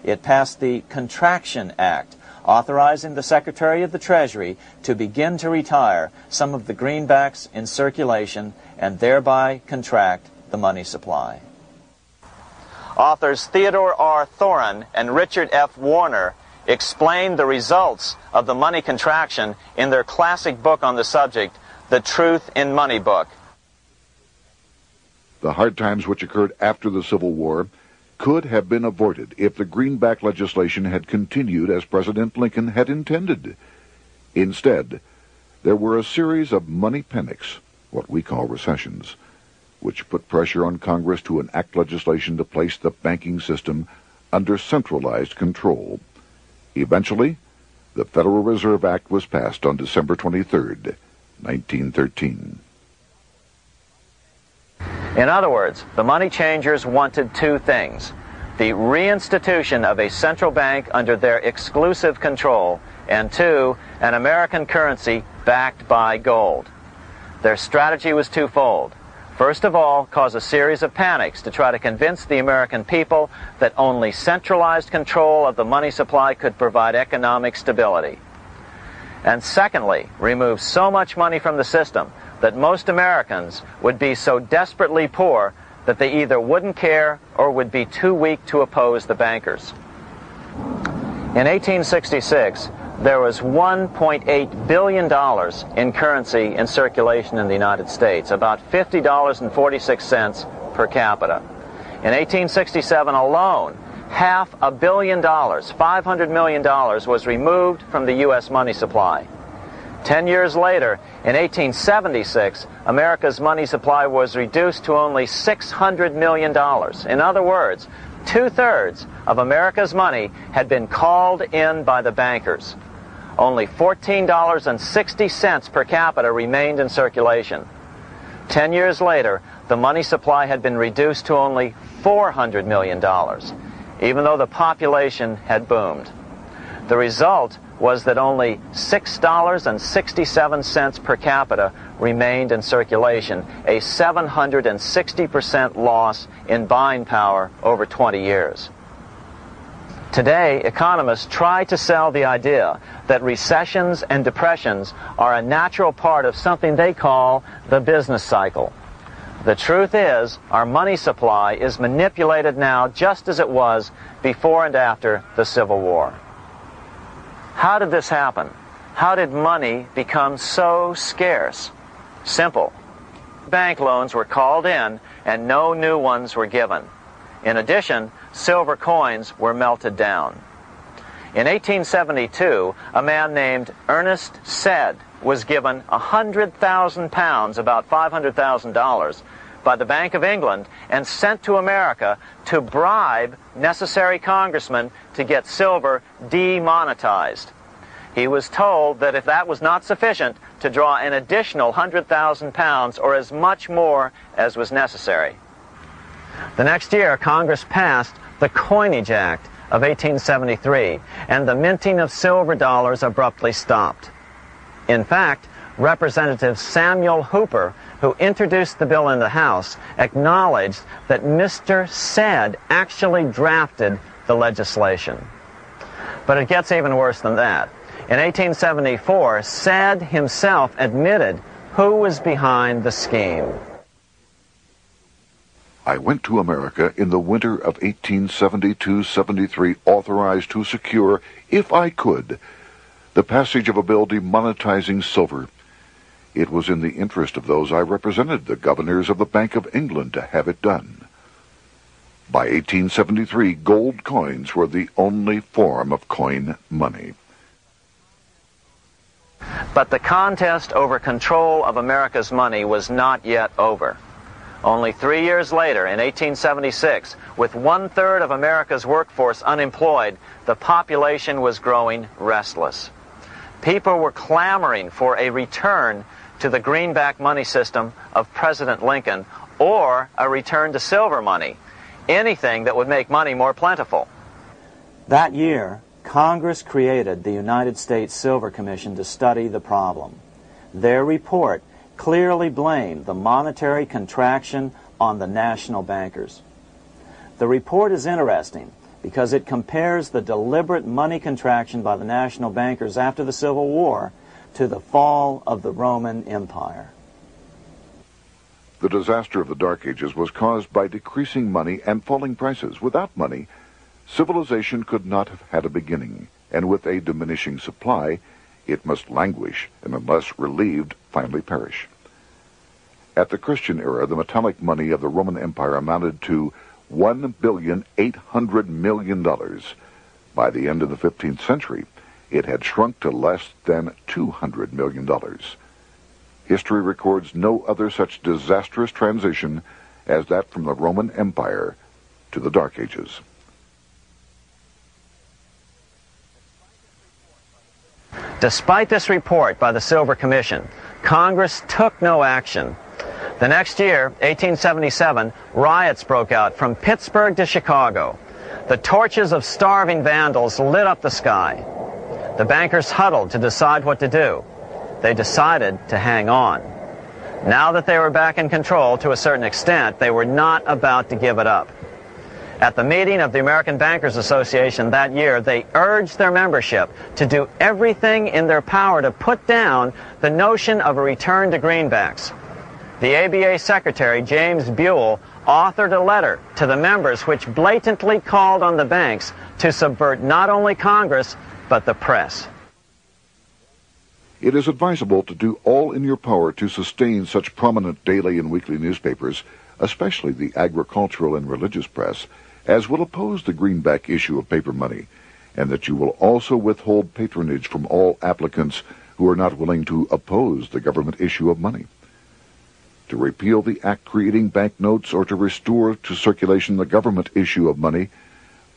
Speaker 2: It passed the Contraction Act, authorizing the Secretary of the Treasury to begin to retire some of the greenbacks in circulation and thereby contract the money supply. Authors Theodore R. Thorin and Richard F. Warner explained the results of the money contraction in their classic book on the subject, The Truth in Money Book.
Speaker 1: The hard times which occurred after the Civil War could have been avoided if the greenback legislation had continued as President Lincoln had intended. Instead, there were a series of money panics, what we call recessions. which put pressure on Congress to enact legislation to place the banking system under centralized control. Eventually, the Federal Reserve Act was passed on December 23, 1913.
Speaker 2: In other words, the money changers wanted two things: the reinstitution of a central bank under their exclusive control, and two, an American currency backed by gold. Their strategy was twofold. First of all, cause a series of panics to try to convince the American people that only centralized control of the money supply could provide economic stability. And secondly, remove so much money from the system that most Americans would be so desperately poor that they either wouldn't care or would be too weak to oppose the bankers. In 1866, there was $1.8 billion in currency in circulation in the United States, about $50.46 per capita. In 1867 alone, $500 million, $500 million, was removed from the U.S. money supply. 10 years later, in 1876, America's money supply was reduced to only $600 million. In other words, 2/3 of America's money had been called in by the bankers. Only $14.60 per capita remained in circulation. 10 years later, the money supply had been reduced to only $400 million, even though the population had boomed. The result was that only $6.67 per capita remained in circulation, a 760% loss in buying power over 20 years. Today, economists try to sell the idea that recessions and depressions are a natural part of something they call the business cycle. The truth is, our money supply is manipulated now just as it was before and after the Civil War. How did this happen? How did money become so scarce? Simple. Bank loans were called in and no new ones were given. In addition, silver coins were melted down. In 1872, a man named Ernest Sed was given 100,000 pounds, about $500,000, by the Bank of England and sent to America to bribe necessary congressmen to get silver demonetized. He was told that if that was not sufficient, to draw an additional 100,000 pounds or as much more as was necessary. The next year, Congress passed the Coinage Act of 1873, and the minting of silver dollars abruptly stopped. In fact, Representative Samuel Hooper, who introduced the bill in the House, acknowledged that Mr. Sed actually drafted the legislation. But it gets even worse than that. In 1874, Sed himself admitted who was behind the scheme.
Speaker 1: I went to America in the winter of 1872-73, authorized to secure, if I could, the passage of a bill demonetizing silver. It was in the interest of those I represented, the governors of the Bank of England, to have it done. By 1873, gold coins were the only form of coin money.
Speaker 2: But the contest over control of America's money was not yet over. Only 3 years later, in 1876, with 1/3 of America's workforce unemployed, the population was growing restless. People were clamoring for a return to the greenback money system of President Lincoln or a return to silver money, anything that would make money more plentiful. That year, Congress created the United States Silver Commission to study the problem. Their report clearly blamed the monetary contraction on the national bankers. The report is interesting because it compares the deliberate money contraction by the national bankers after the Civil War to the fall of the Roman Empire.
Speaker 1: The disaster of the Dark Ages was caused by decreasing money and falling prices. Without money, civilization could not have had a beginning, and with a diminishing supply, it must languish, and unless relieved, finally perish. At the Christian era, the metallic money of the Roman Empire amounted to $1,800,000,000. By the end of the 15th century, it had shrunk to less than $200 million. History records no other such disastrous transition as that from the Roman Empire to the Dark Ages.
Speaker 5: Despite this report by the Silver Commission, Congress took no action. The next year, 1877, riots broke out from Pittsburgh to Chicago. The torches of starving vandals lit up the sky. The bankers huddled to decide what to do. They decided to hang on. Now that they were back in control to a certain extent, they were not about to give it up. At the meeting of the American Bankers Association that year, they urged their membership to do everything in their power to put down the notion of a return to greenbacks. The ABA Secretary, James Buell, authored a letter to the members which blatantly called on the banks to subvert not only Congress, but the press.
Speaker 1: It is advisable to do all in your power to sustain such prominent daily and weekly newspapers, especially the agricultural and religious press, as will oppose the greenback issue of paper money, and that you will also withhold patronage from all applicants who are not willing to oppose the government issue of money. To repeal the act creating banknotes or to restore to circulation the government issue of money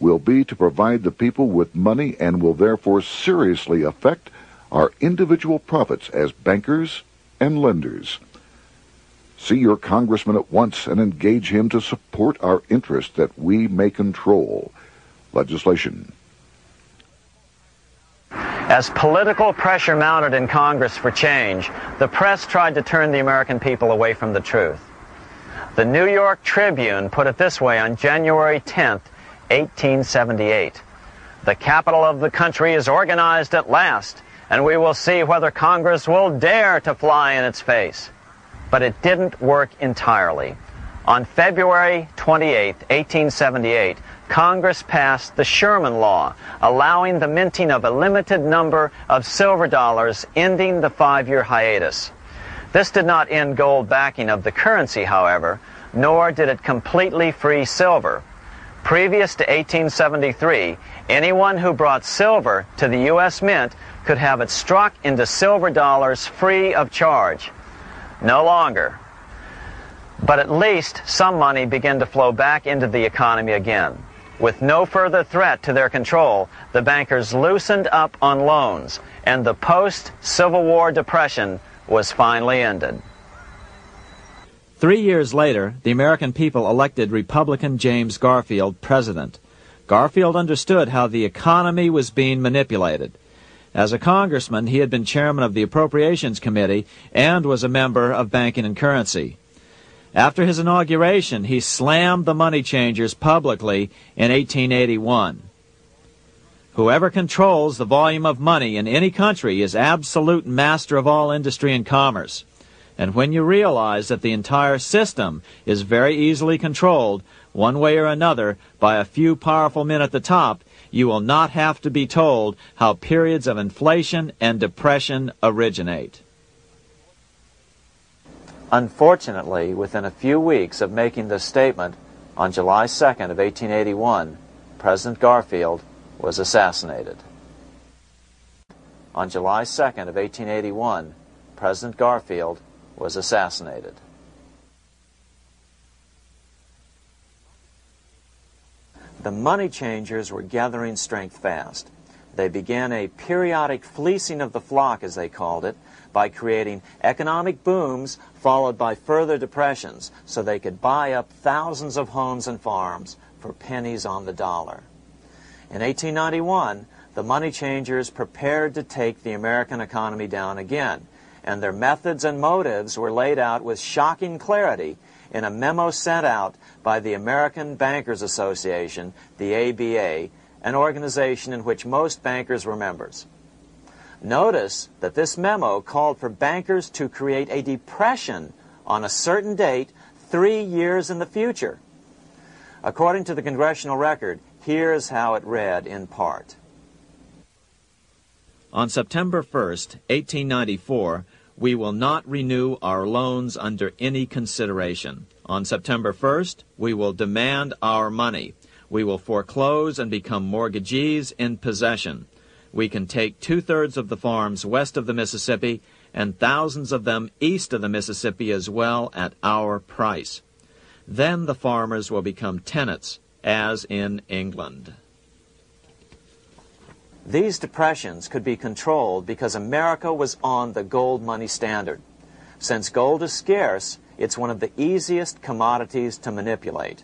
Speaker 1: will be to provide the people with money and will therefore seriously affect our individual profits as bankers and lenders. See your congressman at once and engage him to support our interest that we may control legislation.
Speaker 5: As political pressure mounted in Congress for change, the press tried to turn the American people away from the truth. The New York Tribune put it this way on January 10th, 1878. "The capital of the country is organized at last, and we will see whether Congress will dare to fly in its face." But it didn't work entirely. On February 28, 1878, Congress passed the Sherman Law, allowing the minting of a limited number of silver dollars, ending the 5-year hiatus. This did not end gold backing of the currency, however, nor did it completely free silver. Previous to 1873, anyone who brought silver to the U.S. Mint could have it struck into silver dollars free of charge. No longer. But at least some money began to flow back into the economy again. With no further threat to their control, the bankers loosened up on loans, and the post-Civil War depression was finally ended.
Speaker 2: 3 years later, the American people elected Republican James Garfield president. Garfield understood how the economy was being manipulated. As a congressman, he had been chairman of the Appropriations Committee and was a member of Banking and Currency. After his inauguration, he slammed the money changers publicly in 1881. Whoever controls the volume of money in any country is absolute master of all industry and commerce. And when you realize that the entire system is very easily controlled, one way or another, by a few powerful men at the top, you will not have to be told how periods of inflation and depression originate.
Speaker 5: Unfortunately, within a few weeks of making this statement, on July 2nd of 1881, President Garfield was assassinated. On July 2nd of 1881, President Garfield was assassinated. The money changers were gathering strength fast. They began a periodic fleecing of the flock, as they called it, by creating economic booms followed by further depressions so they could buy up thousands of homes and farms for pennies on the dollar. In 1891, the money changers prepared to take the American economy down again, and their methods and motives were laid out with shocking clarity in a memo sent out by the American Bankers Association, the ABA, an organization in which most bankers were members. Notice that this memo called for bankers to create a depression on a certain date 3 years in the future. According to the Congressional Record, here's how it read in part.
Speaker 2: On September 1st, 1894, we will not renew our loans under any consideration. On September 1st, we will demand our money. We will foreclose and become mortgagees in possession. We can take 2/3 of the farms west of the Mississippi and thousands of them east of the Mississippi as well at our price. Then the farmers will become tenants, as in England. These depressions could be controlled because America was on the gold money standard. Since gold is scarce, it's one of the easiest commodities to manipulate.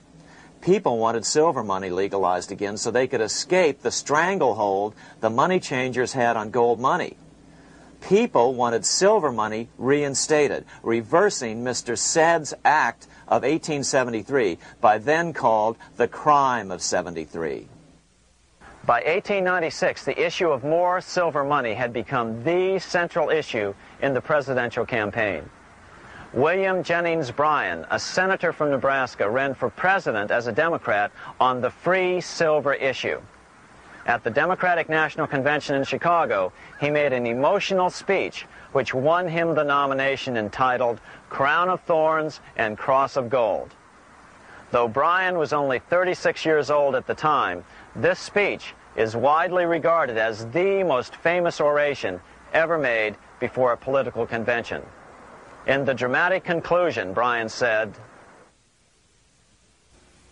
Speaker 2: People wanted silver money legalized again so they could escape the stranglehold the money changers had on gold money. People wanted silver money reinstated, reversing Mr. Said's Act of 1873, by then called the Crime of 73. By 1896, the issue of more silver money had become the central issue in the presidential campaign. William Jennings Bryan, a senator from Nebraska, ran for president as a Democrat on the free silver issue. At the Democratic National Convention in Chicago, he made an emotional speech which won him the nomination, entitled Crown of Thorns and Cross of Gold. Though Bryan was only 36 years old at the time, this speech is widely regarded as the most famous oration ever made before a political convention. In the dramatic conclusion, Bryan said,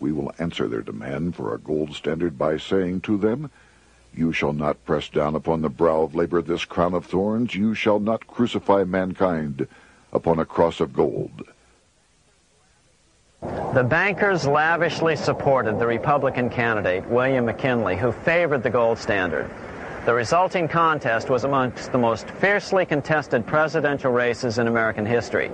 Speaker 1: "We will answer their demand for a gold standard by saying to them, you shall not press down upon the brow of labor this crown of thorns. You shall not crucify mankind upon a cross of gold."
Speaker 5: The bankers lavishly supported the Republican candidate, William McKinley, who favored the gold standard. The resulting contest was amongst the most fiercely contested presidential races in American history.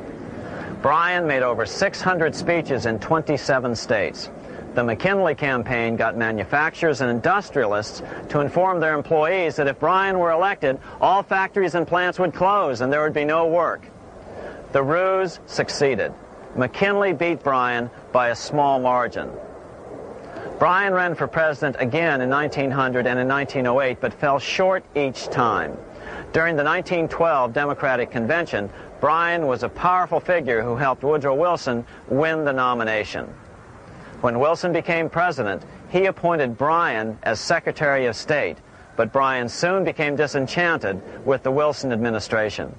Speaker 5: Bryan made over 600 speeches in 27 states. The McKinley campaign got manufacturers and industrialists to inform their employees that if Bryan were elected, all factories and plants would close and there would be no work. The ruse succeeded. McKinley beat Bryan by a small margin. Bryan ran for president again in 1900 and in 1908, but fell short each time. During the 1912 Democratic Convention, Bryan was a powerful figure who helped Woodrow Wilson win the nomination. When Wilson became president, he appointed Bryan as Secretary of State, but Bryan soon became disenchanted with the Wilson administration.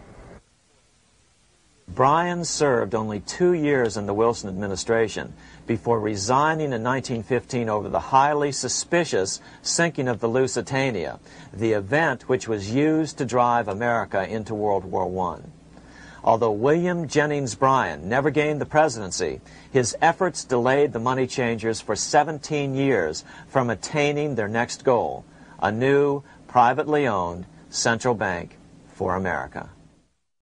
Speaker 5: Bryan served only 2 years in the Wilson administration before resigning in 1915 over the highly suspicious sinking of the Lusitania, the event which was used to drive America into World War I. Although William Jennings Bryan never gained the presidency, his efforts delayed the money changers for 17 years from attaining their next goal, a new, privately owned central bank for America.